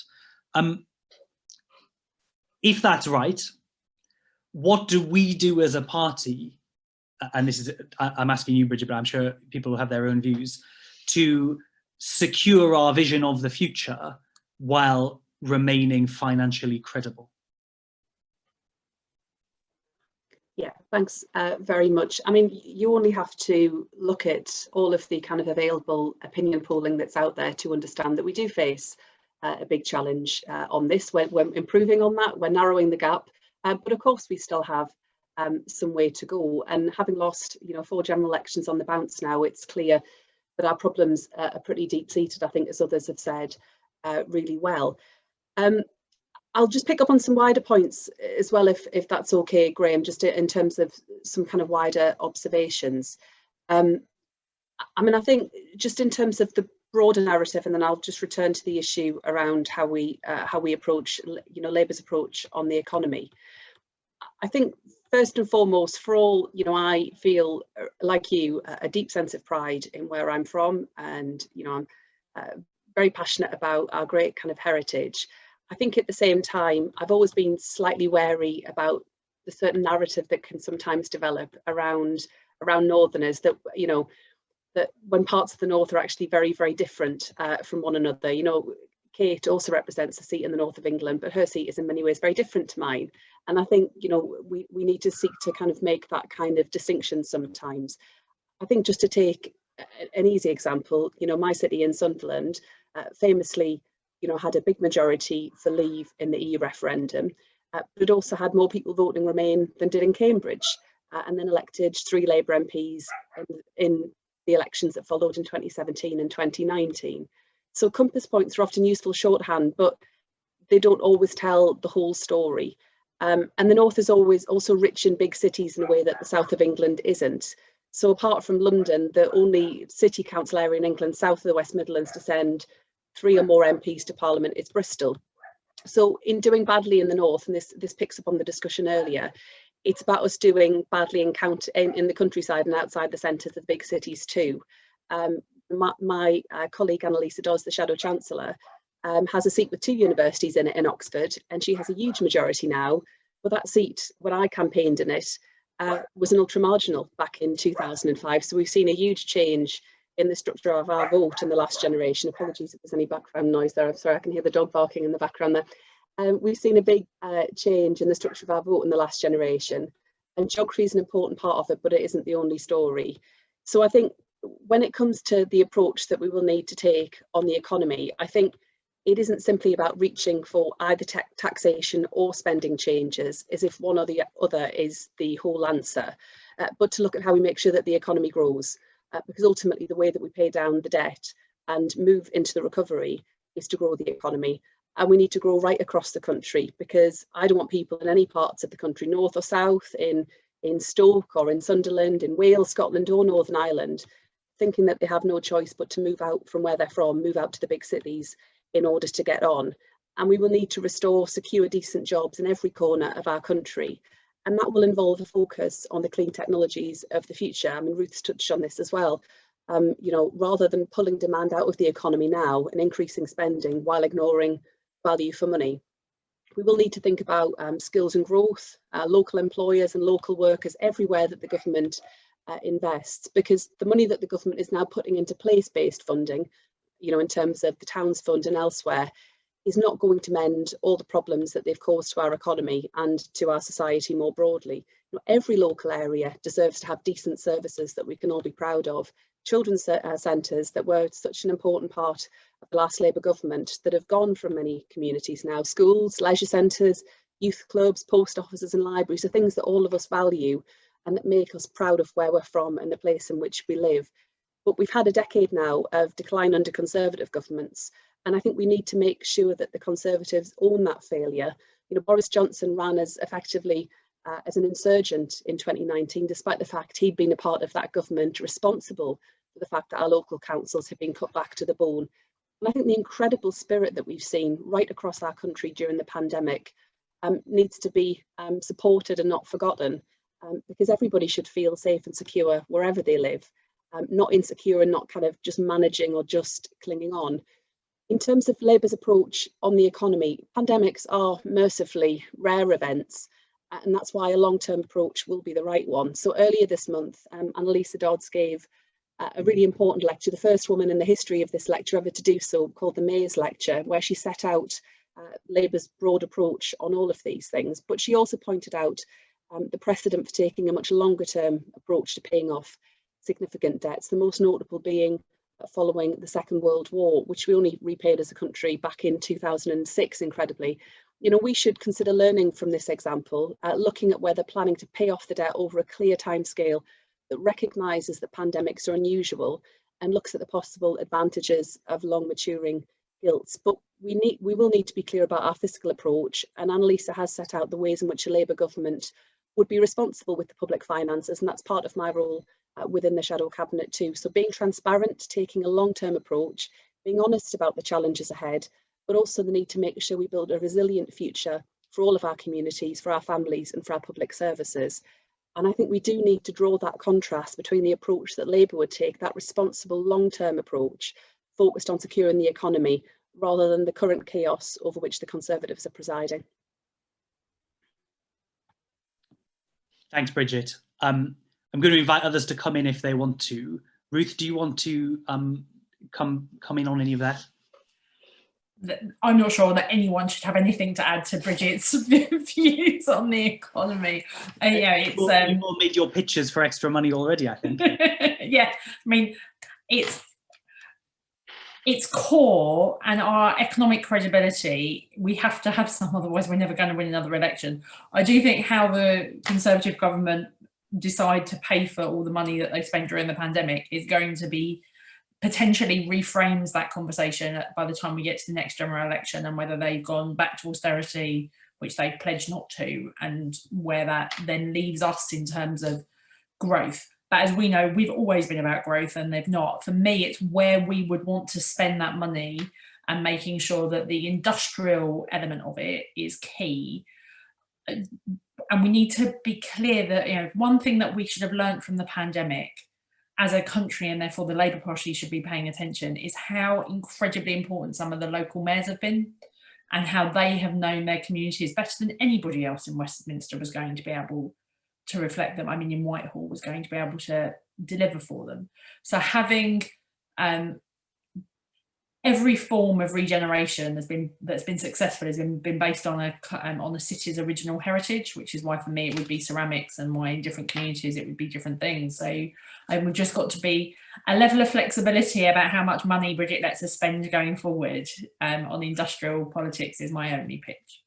If that's right, what do we do as a party, and this is, I'm asking you, Bridget, but I'm sure people will have their own views, to secure our vision of the future while remaining financially credible? Yeah, thanks very much. I mean, you only have to look at all of the kind of available opinion polling that's out there to understand that we do face a big challenge on this. We're improving on that, we're narrowing the gap, but of course we still have some way to go. And having lost, 4 general elections on the bounce now, it's clear that our problems are pretty deep-seated, I think, as others have said really well. I'll just pick up on some wider points as well, if that's okay, Graham, just in terms of some kind of wider observations. I mean, I think just in terms of the broader narrative, and then I'll just return to the issue around how we approach, Labour's approach on the economy. I think first and foremost, for all, I feel like you, a deep sense of pride in where I'm from, and I'm very passionate about our great kind of heritage. I think at the same time, I've always been slightly wary about the certain narrative that can sometimes develop around Northerners, that that when parts of the North are actually very, very different from one another. Kate also represents a seat in the north of England, but her seat is in many ways very different to mine. And I think, you know, we need to seek to kind of make that kind of distinction sometimes. I think just to take an easy example, you know, my city in Sunderland famously, you know, had a big majority for leave in the EU referendum, but it also had more people voting Remain than did in Cambridge, and then elected 3 Labour MPs in the elections that followed in 2017 and 2019. So compass points are often useful shorthand, but they don't always tell the whole story. And the north is always also rich in big cities in a way that the south of England isn't. So apart from London, the only city council area in England south of the West Midlands to send 3 or more MPs to Parliament is Bristol. So in doing badly in the north, and this picks up on the discussion earlier, it's about us doing badly in the countryside and outside the centres of big cities too. My colleague Annalisa Dodds, the Shadow Chancellor, has a seat with 2 universities in it in Oxford, and she has a huge majority now. But that seat, when I campaigned in it, was an ultra-marginal back in 2005. So we've seen a huge change in the structure of our vote in the last generation. Apologies if there's any background noise there. I'm sorry, I can hear the dog barking in the background there. We've seen a big change in the structure of our vote in the last generation. And geography is an important part of it, but it isn't the only story. So I think when it comes to the approach that we will need to take on the economy, I think it isn't simply about reaching for either taxation or spending changes as if one or the other is the whole answer, but to look at how we make sure that the economy grows, because ultimately the way that we pay down the debt and move into the recovery is to grow the economy. And we need to grow right across the country, because I don't want people in any parts of the country, north or south, in Stoke or in Sunderland, in Wales, Scotland or Northern Ireland, thinking that they have no choice but to move out from where they're from, move out to the big cities in order to get on. And we will need to restore secure, decent jobs in every corner of our country. And that will involve a focus on the clean technologies of the future. I mean, Ruth's touched on this as well. You know, rather than pulling demand out of the economy now and increasing spending while ignoring value for money, we will need to think about skills and growth, local employers and local workers everywhere that the government invests, because the money that the government is now putting into place-based funding, you know, in terms of the Towns Fund and elsewhere, is not going to mend all the problems that they've caused to our economy and to our society more broadly. You know, every local area deserves to have decent services that we can all be proud of. Children's centres that were such an important part of the last Labour government that have gone from many communities now, schools, leisure centres, youth clubs, post offices and libraries are things that all of us value and that make us proud of where we're from and the place in which we live. But we've had a decade now of decline under Conservative governments, and I think we need to make sure that the Conservatives own that failure. You know, Boris Johnson ran as effectively as an insurgent in 2019, despite the fact he'd been a part of that government responsible for the fact that our local councils had been cut back to the bone. And I think the incredible spirit that we've seen right across our country during the pandemic needs to be supported and not forgotten, because everybody should feel safe and secure wherever they live. Not insecure and not kind of just managing or just clinging on. In terms of Labour's approach on the economy, pandemics are mercifully rare events, and that's why a long-term approach will be the right one. So earlier this month, Annalisa Dodds gave a really important lecture, the first woman in the history of this lecture ever to do so, called the Mayor's Lecture, where she set out Labour's broad approach on all of these things. But she also pointed out the precedent for taking a much longer-term approach to paying off significant debts, the most notable being following the Second World War, which we only repaid as a country back in 2006, incredibly. You know, we should consider learning from this example, looking at whether planning to pay off the debt over a clear timescale that recognises that pandemics are unusual and looks at the possible advantages of long maturing gilts. But we will need to be clear about our fiscal approach, and Annalisa has set out the ways in which a Labour government would be responsible with the public finances, and that's part of my role within the Shadow Cabinet too. So being transparent, taking a long-term approach, being honest about the challenges ahead, but also the need to make sure we build a resilient future for all of our communities, for our families and for our public services. And I think we do need to draw that contrast between the approach that Labour would take, that responsible long-term approach focused on securing the economy, rather than the current chaos over which the Conservatives are presiding. Thanks, Bridget. I'm going to invite others to come in if they want to. Ruth, do you want to come in on any of that? I'm not sure that anyone should have anything to add to Bridget's views on the economy. Yeah, it's you've all made your pitches for extra money already, I think. yeah, I mean, it's core, and our economic credibility, we have to have some, otherwise we're never going to win another election. I do think how the Conservative government decide to pay for all the money that they spent during the pandemic is going to be potentially reframes that conversation by the time we get to the next general election, and whether they've gone back to austerity, which they've pledged not to, and where that then leaves us in terms of growth. But as we know, we've always been about growth, and they've not. For me, it's where we would want to spend that money, and making sure that the industrial element of it is key. And we need to be clear that, you know, one thing that we should have learned from the pandemic as a country, and therefore the Labour Party should be paying attention, is how incredibly important some of the local mayors have been, and how they have known their communities better than anybody else in Westminster was going to be able to reflect them. I mean, in Whitehall was going to be able to deliver for them. So having every form of regeneration that's been successful has been based on a city's original heritage, which is why for me it would be ceramics, and why in different communities it would be different things. So we've just got to be a level of flexibility about how much money Bridget lets us spend going forward on industrial politics is my only pitch.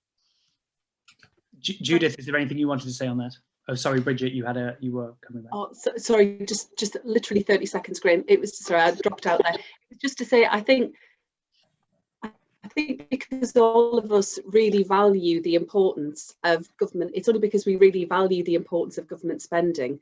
Judith, is there anything you wanted to say on that? Oh, sorry, Bridget, you were coming back. Oh, sorry, just literally 30 seconds, Graham. It was, sorry, I dropped out there. Just to say, I think because all of us really value the importance of government, it's only because we really value the importance of government spending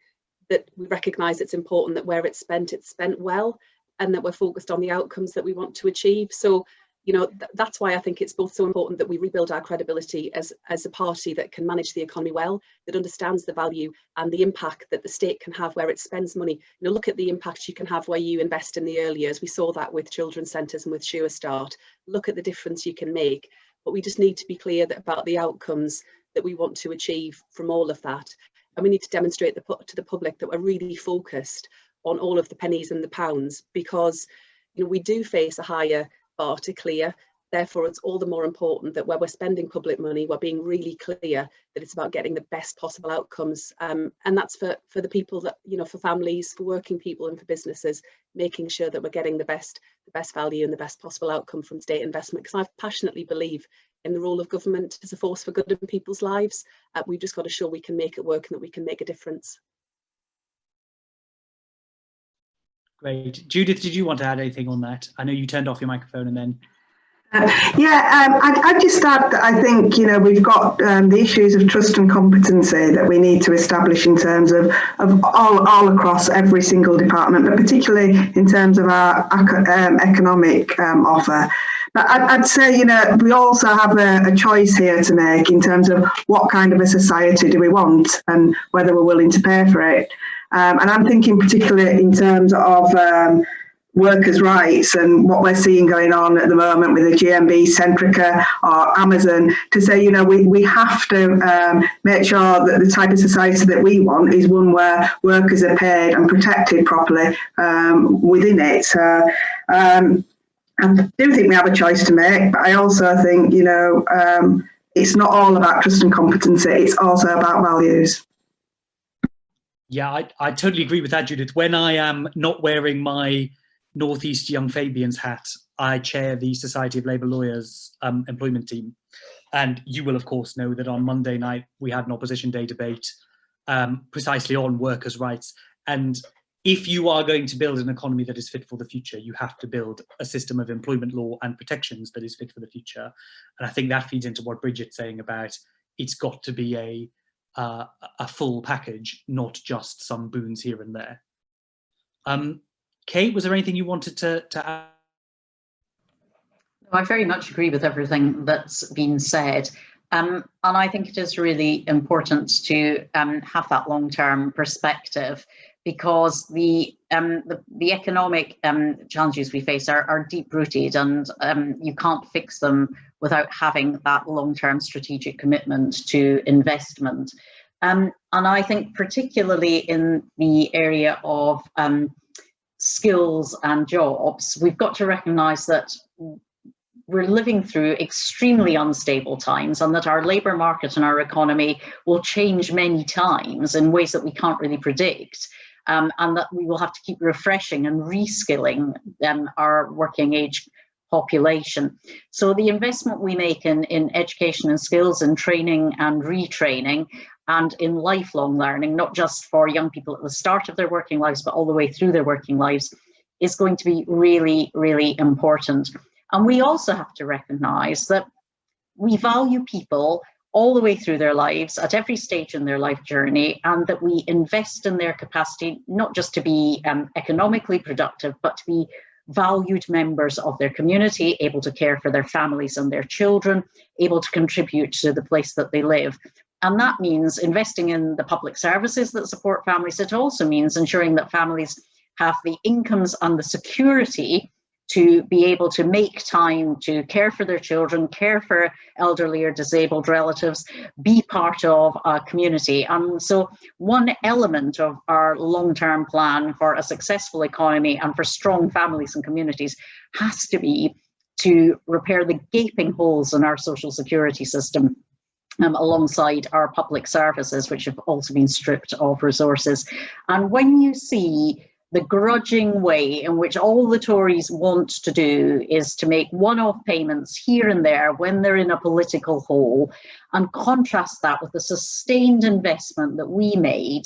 that we recognise it's important that where it's spent well, and that we're focused on the outcomes that we want to achieve. So, you know, that's why I think it's both so important that we rebuild our credibility as a party that can manage the economy well, that understands the value and the impact that the state can have where it spends money. You know, look at the impact you can have where you invest in the early years. We saw that with children's centres and with Sure Start. Look at the difference you can make. But we just need to be clear about the outcomes that we want to achieve from all of that. And we need to demonstrate to the public that we're really focused on all of the pennies and the pounds, because, you know, we do face a higher bar to clear. Therefore, it's all the more important that where we're spending public money, we're being really clear that it's about getting the best possible outcomes. And that's for the people that, you know, for families, for working people and for businesses, making sure that we're getting the best value and the best possible outcome from state investment. Because I passionately believe in the role of government as a force for good in people's lives. We've just got to show we can make it work and that we can make a difference. Great. Judith, did you want to add anything on that? I know you turned off your microphone and then... I'd just add that I think, you know, we've got the issues of trust and competency that we need to establish in terms of all across every single department, but particularly in terms of our economic offer. But I'd say, you know, we also have a choice here to make in terms of what kind of a society do we want and whether we're willing to pay for it. And I'm thinking particularly in terms of workers' rights and what we're seeing going on at the moment with the GMB, Centrica or Amazon, to say, you know, we have to make sure that the type of society that we want is one where workers are paid and protected properly within it. I do think we have a choice to make, but I also think, you know, it's not all about trust and competency, it's also about values. Yeah, I totally agree with that, Judith. When I am not wearing my North East Young Fabians hat, I chair the Society of Labour Lawyers employment team. And you will, of course, know that on Monday night, we had an Opposition Day debate precisely on workers' rights. And if you are going to build an economy that is fit for the future, you have to build a system of employment law and protections that is fit for the future. And I think that feeds into what Bridget's saying about it's got to be a full package, not just some boons here and there. Kate, was there anything you wanted to add? I very much agree with everything that's been said. And I think it is really important to have that long-term perspective, because the economic challenges we face are deep-rooted, and you can't fix them without having that long-term strategic commitment to investment. And I think particularly in the area of skills and jobs, we've got to recognise that we're living through extremely unstable times, and that our labour market and our economy will change many times in ways that we can't really predict, and that we will have to keep refreshing and reskilling our working age population. So the investment we make in education and skills and training and retraining and in lifelong learning, not just for young people at the start of their working lives, but all the way through their working lives, is going to be really, really important. And we also have to recognise that we value people all the way through their lives, at every stage in their life journey, and that we invest in their capacity, not just to be economically productive, but to be valued members of their community, able to care for their families and their children, able to contribute to the place that they live. And that means investing in the public services that support families. It also means ensuring that families have the incomes and the security to be able to make time to care for their children, care for elderly or disabled relatives, be part of a community. And so one element of our long-term plan for a successful economy and for strong families and communities has to be to repair the gaping holes in our social security system, alongside our public services, which have also been stripped of resources. And when you see the grudging way in which all the Tories want to do is to make one-off payments here and there when they're in a political hole, and contrast that with the sustained investment that we made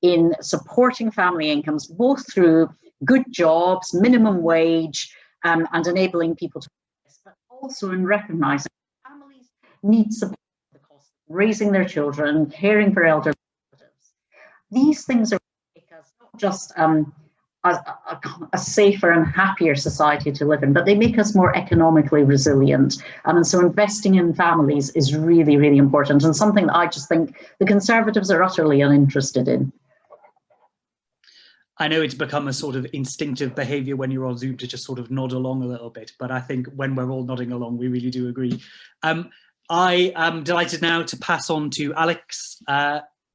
in supporting family incomes, both through good jobs, minimum wage, and enabling people to, but also in recognising families need support for the cost of raising their children, caring for elderly relatives. These things are make us not just a safer and happier society to live in, but they make us more economically resilient. And so investing in families is really, really important, and something that I just think the Conservatives are utterly uninterested in. I know it's become a sort of instinctive behaviour when you're on Zoom to just sort of nod along a little bit, but I think when we're all nodding along, we really do agree. I am delighted now to pass on to Alex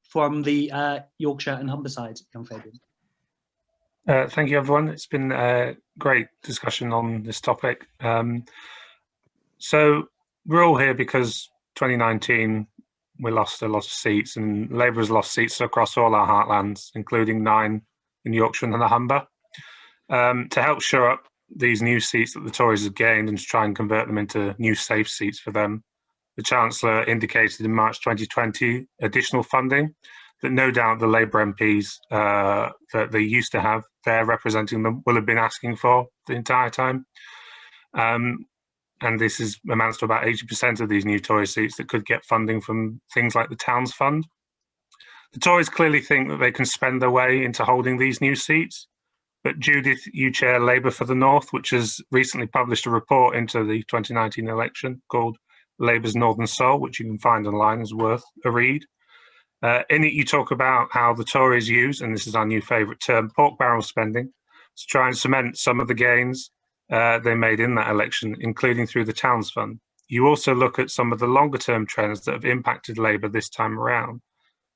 from the Yorkshire and Humberside Young Fabians. Thank you, everyone. It's been a great discussion on this topic. So we're all here because 2019, we lost a lot of seats, and Labour has lost seats across all our heartlands, including 9 in Yorkshire and the Humber. To help shore up these new seats that the Tories have gained and to try and convert them into new safe seats for them, the Chancellor indicated in March 2020 additional funding that no doubt the Labour MPs that they used to have there representing them will have been asking for the entire time. And this amounts to about 80% of these new Tory seats that could get funding from things like the Towns Fund. The Tories clearly think that they can spend their way into holding these new seats, but Judith, you chair Labour for the North, which has recently published a report into the 2019 election called Labour's Northern Soul, which you can find online, is worth a read. In it, you talk about how the Tories use, and this is our new favourite term, pork barrel spending, to try and cement some of the gains they made in that election, including through the Towns Fund. You also look at some of the longer term trends that have impacted Labour this time around.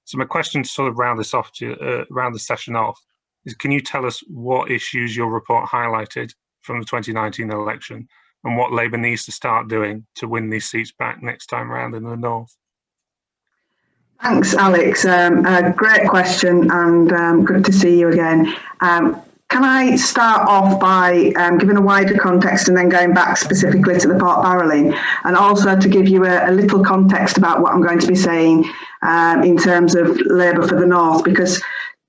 So my question to sort of round the session off is, can you tell us what issues your report highlighted from the 2019 election and what Labour needs to start doing to win these seats back next time around in the North? Thanks, Alex. A great question, and good to see you again. Can I start off by giving a wider context and then going back specifically to the pork barrelling, and also to give you a little context about what I'm going to be saying in terms of Labour for the North, because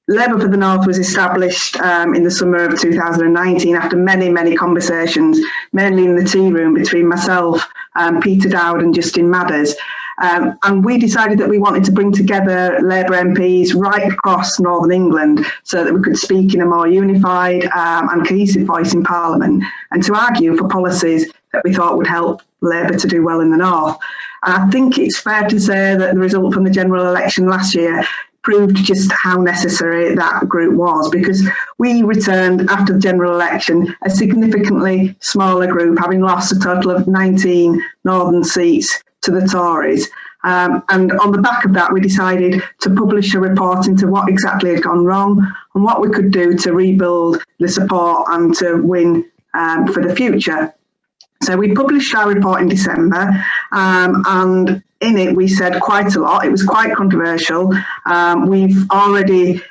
Labour for the North was established in the summer of 2019 after many, many conversations, mainly in the tea room between myself, Peter Dowd and Justin Madders. And we decided that we wanted to bring together Labour MPs right across Northern England so that we could speak in a more unified and cohesive voice in Parliament, and to argue for policies that we thought would help Labour to do well in the North. And I think it's fair to say that the result from the general election last year proved just how necessary that group was, because we returned after the general election a significantly smaller group, having lost a total of 19 northern seats to the Tories. And on the back of that, we decided to publish a report into what exactly had gone wrong and what we could do to rebuild the support and to win for the future. So we published our report in December, and in it we said quite a lot. It was quite controversial. We've already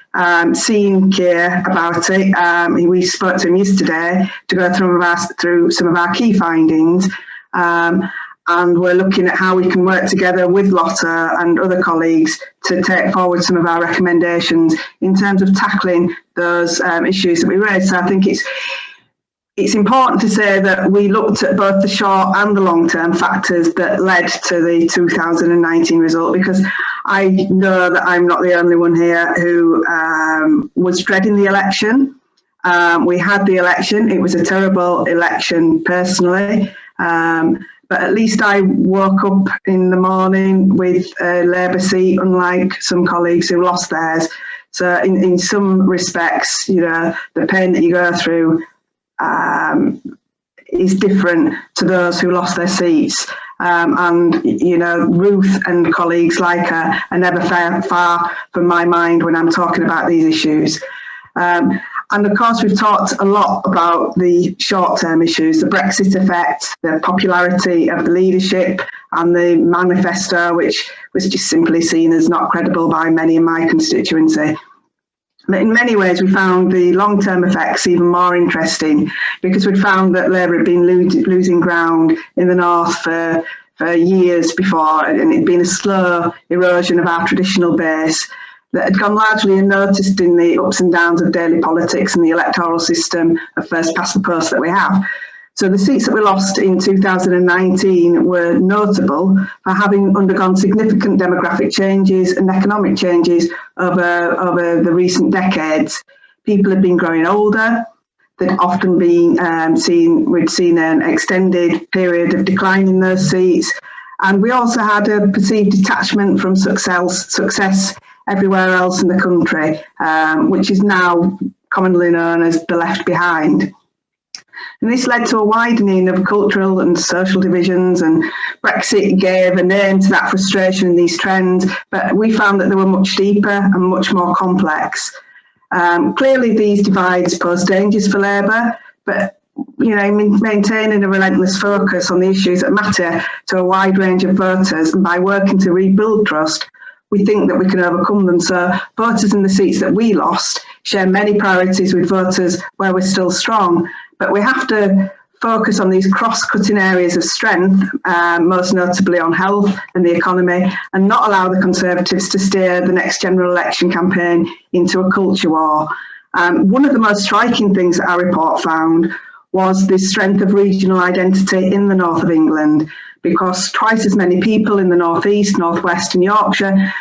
seen Keir about it. We spoke to him yesterday to go through some of our key findings, and we're looking at how we can work together with Lotta and other colleagues to take forward some of our recommendations in terms of tackling those issues that we raised. So I think it's important to say that we looked at both the short and the long-term factors that led to the 2019 result, because I know that I'm not the only one here who was dreading the election. We had the election. It was a terrible election personally, but at least I woke up in the morning with a Labour seat, unlike some colleagues who lost theirs. So in some respects, you know, the pain that you go through is different to those who lost their seats. And, you know, Ruth and colleagues like her are never far from my mind when I'm talking about these issues. And of course, we've talked a lot about the short-term issues, the Brexit effect, the popularity of the leadership and the manifesto, which was just simply seen as not credible by many in my constituency. But in many ways, we found the long-term effects even more interesting, because we'd found that Labour had been losing ground in the north for years before, and it'd been a slow erosion of our traditional base that had gone largely unnoticed in the ups and downs of daily politics and the electoral system of first past the post that we have. So the seats that we lost in 2019 were notable for having undergone significant demographic changes and economic changes over the recent decades. People have been growing older. They'd often been we'd seen an extended period of decline in those seats. And we also had a perceived detachment from success everywhere else in the country, which is now commonly known as the left behind. And this led to a widening of cultural and social divisions, and Brexit gave a name to that frustration and these trends, but we found that they were much deeper and much more complex. Clearly these divides pose dangers for Labour, but you know, maintaining a relentless focus on the issues that matter to a wide range of voters, and by working to rebuild trust, we think that we can overcome them. So voters in the seats that we lost share many priorities with voters where we're still strong, but we have to focus on these cross-cutting areas of strength, most notably on health and the economy, and not allow the Conservatives to steer the next general election campaign into a culture war. One of the most striking things that our report found was the strength of regional identity in the north of England, because twice as many people in the northeast, northwest and Yorkshire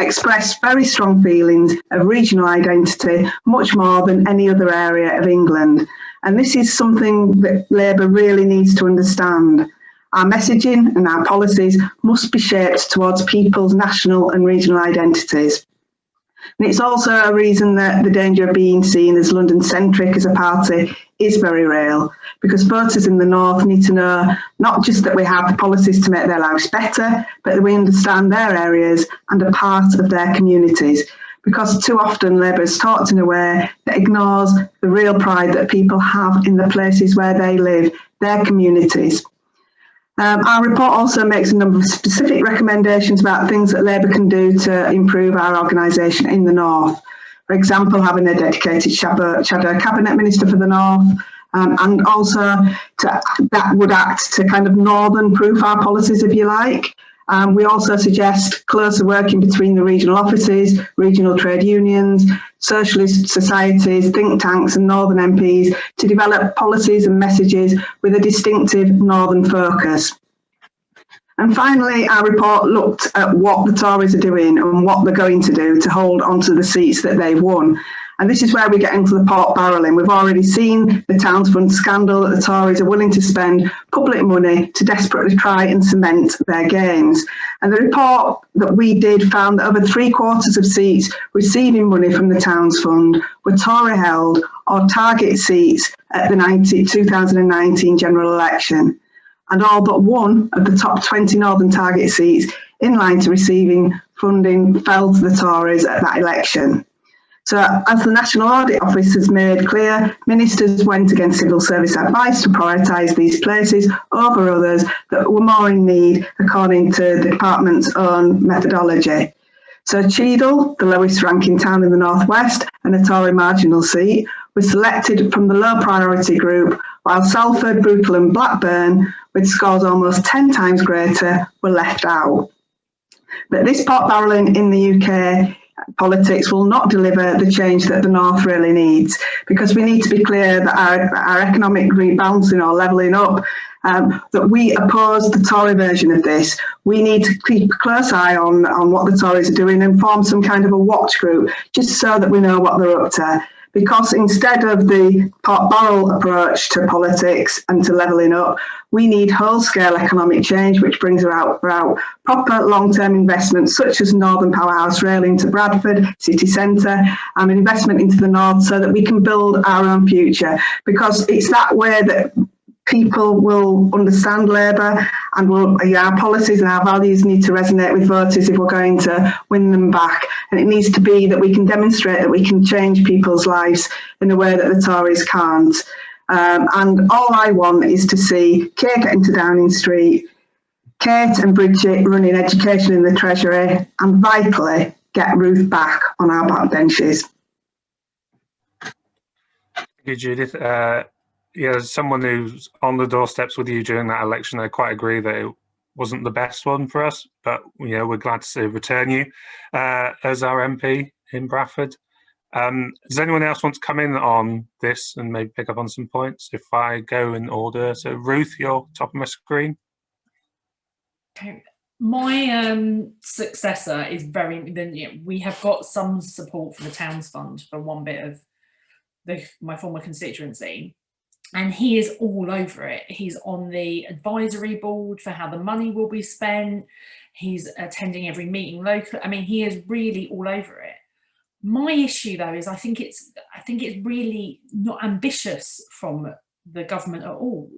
expressed very strong feelings of regional identity, much more than any other area of England. And this is something that Labour really needs to understand. Our messaging and our policies must be shaped towards people's national and regional identities. And it's also a reason that the danger of being seen as London-centric as a party is very real, because voters in the north need to know not just that we have the policies to make their lives better, but that we understand their areas and are part of their communities. Because too often Labour is talked in a way that ignores the real pride that people have in the places where they live, their communities. Our report also makes a number of specific recommendations about things that Labour can do to improve our organisation in the north. For example, having a dedicated shadow cabinet minister for the north, and also that would act to kind of northern-proof our policies, if you like. We also suggest closer working between the regional offices, regional trade unions, socialist societies, think tanks and northern MPs to develop policies and messages with a distinctive northern focus. And finally, our report looked at what the Tories are doing and what they're going to do to hold onto the seats that they've won. And this is where we get into the pork barrelling. We've already seen the Towns Fund scandal that the Tories are willing to spend public money to desperately try and cement their gains. And the report that we did found that over 3/4 of seats receiving money from the Towns Fund were Tory held or target seats at the 2019 general election. And all but one of the top 20 Northern target seats in line to receiving funding fell to the Tories at that election. So as the National Audit Office has made clear, ministers went against civil service advice to prioritise these places over others that were more in need according to the department's own methodology. So Cheadle, the lowest ranking town in the northwest and a Tory marginal seat, was selected from the low priority group, while Salford, Bootle and Blackburn, with scores almost 10 times greater, were left out. But this pot barrelling in the UK politics will not deliver the change that the North really needs, because we need to be clear that our economic rebalancing or levelling up, that we oppose the Tory version of this. We need to keep a close eye on what the Tories are doing and form some kind of a watch group, just so that we know what they're up to. Because instead of the pot barrel approach to politics and to levelling up, we need whole-scale economic change, which brings about proper long-term investments, such as Northern Powerhouse Rail into Bradford city centre, and investment into the north, so that we can build our own future. Because it's that way that people will understand Labour, and our policies and our values need to resonate with voters if we're going to win them back. And it needs to be that we can demonstrate that we can change people's lives in a way that the Tories can't. And all I want is to see Kate get into Downing Street, Kate and Bridget running education in the Treasury, and vitally get Ruth back on our backbenches. Thank you, Judith. Yeah, as someone who's on the doorsteps with you during that election, I quite agree that it wasn't the best one for us, but we're glad to return you as our MP in Bradford. Does anyone else want to come in on this and maybe pick up on some points if I go in order? So Ruth, you're top of my screen. Okay. My successor is we have got some support for the Towns Fund for one bit of my former constituency. And he is all over it. He's on the advisory board for how the money will be spent. He's attending every meeting locally. I mean, he is really all over it. My issue, though, is I think it's really not ambitious from the government at all.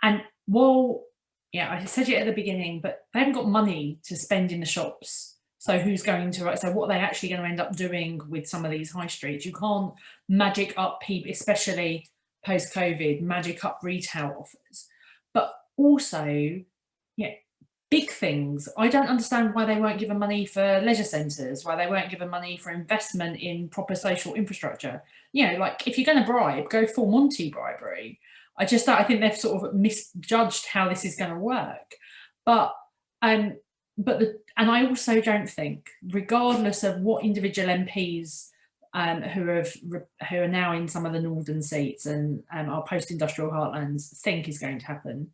And while, I said it at the beginning, but they haven't got money to spend in the shops. So who's going to? So what are they actually going to end up doing with some of these high streets? You can't magic up people, especially post-COVID, magic up retail offers. But also, big things. I don't understand why they weren't given money for leisure centres, why they weren't given money for investment in proper social infrastructure. Like if you're going to bribe, go full Monty bribery. I think they've sort of misjudged how this is going to work. But I also don't think, regardless of what individual MPs who are now in some of the northern seats and our post-industrial heartlands think is going to happen,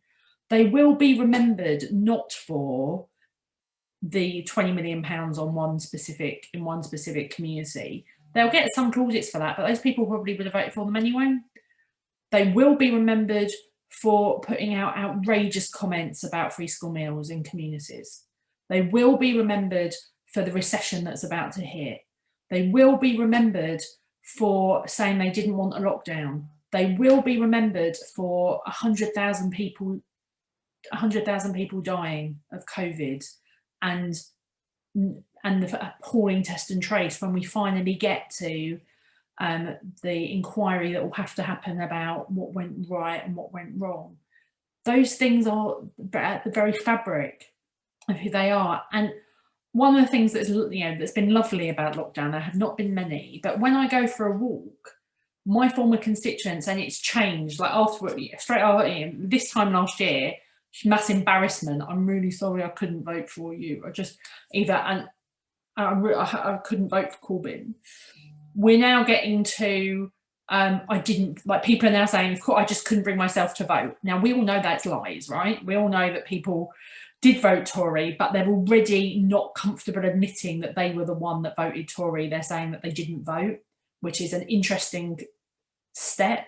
they will be remembered not for the £20 million on one specific community. They'll get some plaudits for that, but those people probably would have voted for them anyway. They will be remembered for putting out outrageous comments about free school meals in communities. They will be remembered for the recession that's about to hit. They will be remembered for saying they didn't want a lockdown. They will be remembered for 100,000 people dying of COVID, and the appalling test and trace when we finally get to the inquiry that will have to happen about what went right and what went wrong. Those things are at the very fabric of who they are. And one of the things that's that's been lovely about lockdown, there have not been many, but when I go for a walk, my former constituents, and it's changed, like straight after this time last year, mass embarrassment. I'm really sorry I couldn't vote for you. I couldn't vote for Corbyn. We're now getting to people are now saying, of course, I just couldn't bring myself to vote. Now we all know that's lies, right? We all know that people did vote Tory, but they're already not comfortable admitting that they were the one that voted Tory. They're saying that they didn't vote, which is an interesting step.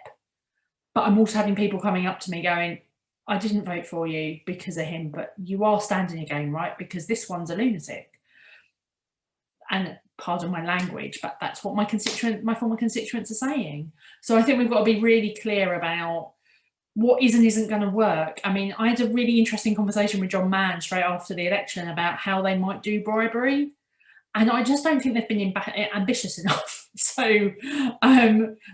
But I'm also having people coming up to me going, I didn't vote for you because of him, but you are standing again, right? Because this one's a lunatic. And pardon my language, but that's what my former constituents are saying. So I think we've got to be really clear about what is and isn't going to work. I mean, I had a really interesting conversation with John Mann straight after the election about how they might do bribery. And I just don't think they've been ambitious enough. So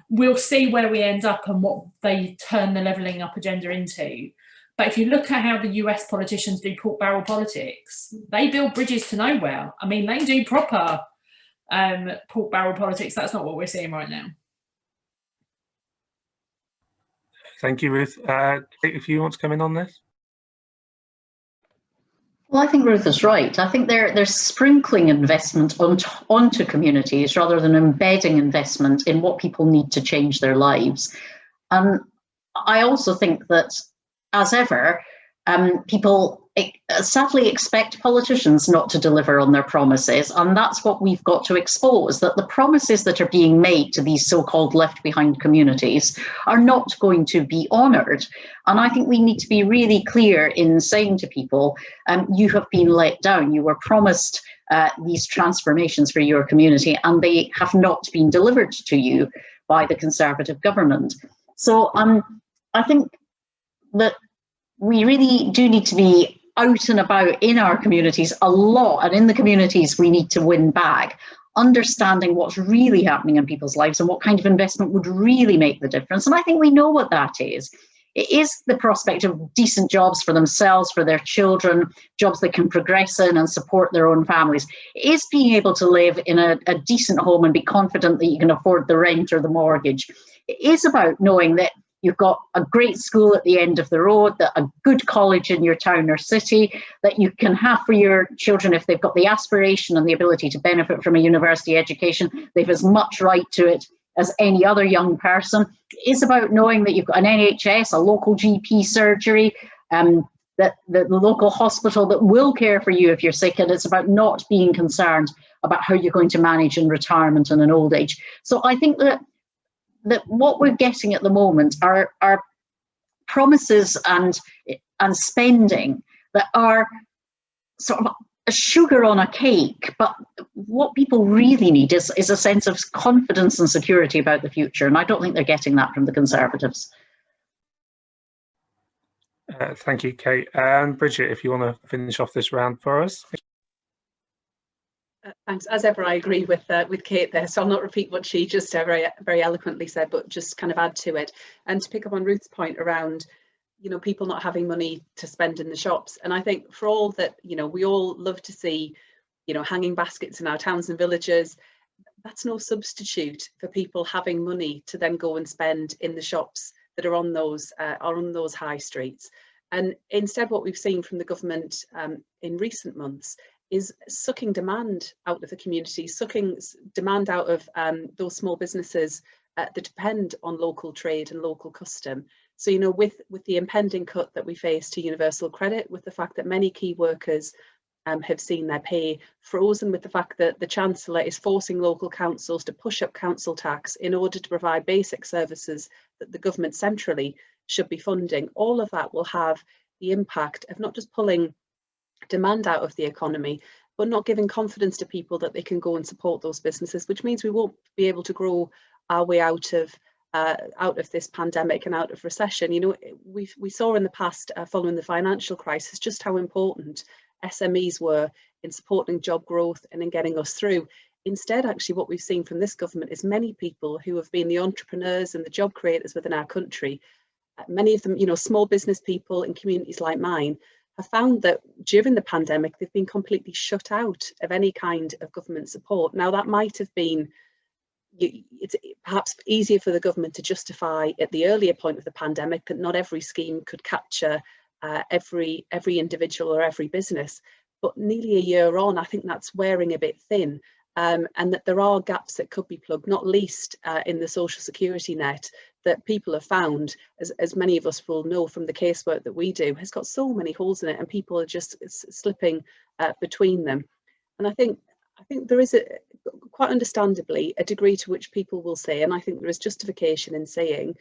we'll see where we end up and what they turn the levelling up agenda into. But if you look at how the US politicians do pork barrel politics, they build bridges to nowhere. I mean, they do proper pork barrel politics. That's not what we're seeing right now. Thank you, Ruth. Kate, if you want to come in on this. Well, I think Ruth is right. I think they're sprinkling investment onto communities rather than embedding investment in what people need to change their lives. I also think that, as ever, people sadly expect politicians not to deliver on their promises, and that's what we've got to expose, that the promises that are being made to these so-called left behind communities are not going to be honoured. And I think we need to be really clear in saying to people, you have been let down. You were promised these transformations for your community, and they have not been delivered to you by the Conservative government. So I think that we really do need to be out and about in our communities a lot, and in the communities we need to win back, understanding what's really happening in people's lives and what kind of investment would really make the difference. And I think we know what that is. It is the prospect of decent jobs for themselves, for their children, jobs they can progress in and support their own families. It is being able to live in a decent home and be confident that you can afford the rent or the mortgage. It is about knowing that you've got a great school at the end of the road, that a good college in your town or city, that you can have for your children if they've got the aspiration and the ability to benefit from a university education. They've as much right to it as any other young person. It's about knowing that you've got an NHS, a local GP surgery, that the local hospital that will care for you if you're sick, and it's about not being concerned about how you're going to manage in retirement and in old age. So I think that what we're getting at the moment are promises and spending that are sort of a sugar on a cake, but what people really need is a sense of confidence and security about the future, and I don't think they're getting that from the Conservatives. Thank you, Kate. And Bridget, if you want to finish off this round for us. Thanks. As ever, I agree with Kate there, so I'll not repeat what she just very eloquently said, but just kind of add to it. And to pick up on Ruth's point around, people not having money to spend in the shops. And I think for all that, we all love to see, hanging baskets in our towns and villages, that's no substitute for people having money to then go and spend in the shops that are on those high streets. And instead, what we've seen from the government in recent months is sucking demand out of the community, sucking demand out of those small businesses that depend on local trade and local custom. So, with the impending cut that we face to universal credit, with the fact that many key workers have seen their pay frozen, with the fact that the Chancellor is forcing local councils to push up council tax in order to provide basic services that the government centrally should be funding, all of that will have the impact of not just pulling demand out of the economy, but not giving confidence to people that they can go and support those businesses, which means we won't be able to grow our way out of this pandemic and out of recession. We saw in the past, following the financial crisis, just how important SMEs were in supporting job growth and in getting us through. Instead, actually, what we've seen from this government is many people who have been the entrepreneurs and the job creators within our country, many of them, small business people in communities like mine, have found that during the pandemic, they've been completely shut out of any kind of government support. Now, that might have been, it's perhaps easier for the government to justify at the earlier point of the pandemic that not every scheme could capture every individual or every business. But nearly a year on, I think that's wearing a bit thin. And that there are gaps that could be plugged, not least in the social security net that people have found, as many of us will know from the casework that we do, has got so many holes in it, and people are just slipping between them. And I think there is quite understandably a degree to which people will say, and I think there is justification in saying,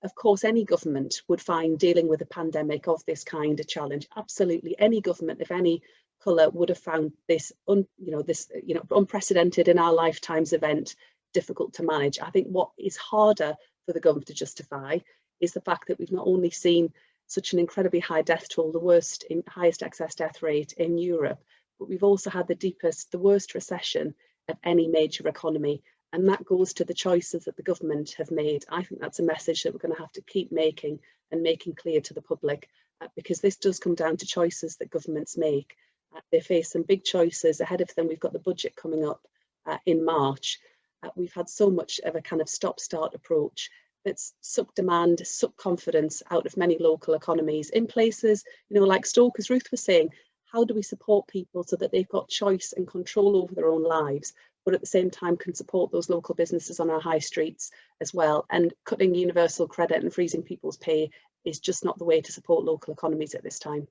of course, any government would find dealing with a pandemic of this kind a challenge. Absolutely, any government of any colour would have found this unprecedented in our lifetimes event difficult to manage. I think what is harder for the government to justify is the fact that we've not only seen such an incredibly high death toll, the highest excess death rate in Europe, but we've also had the worst recession of any major economy. And that goes to the choices that the government have made. I think that's a message that we're going to have to keep making and making clear to the public, because this does come down to choices that governments make. They face some big choices ahead of them. We've got the budget coming up in March. We've had so much of a kind of stop-start approach that's sucked demand, sucked confidence out of many local economies in places, you know, like Stoke, as Ruth was saying. How do we support people so that they've got choice and control over their own lives, but at the same time can support those local businesses on our high streets as well? And cutting universal credit and freezing people's pay is just not the way to support local economies at this time.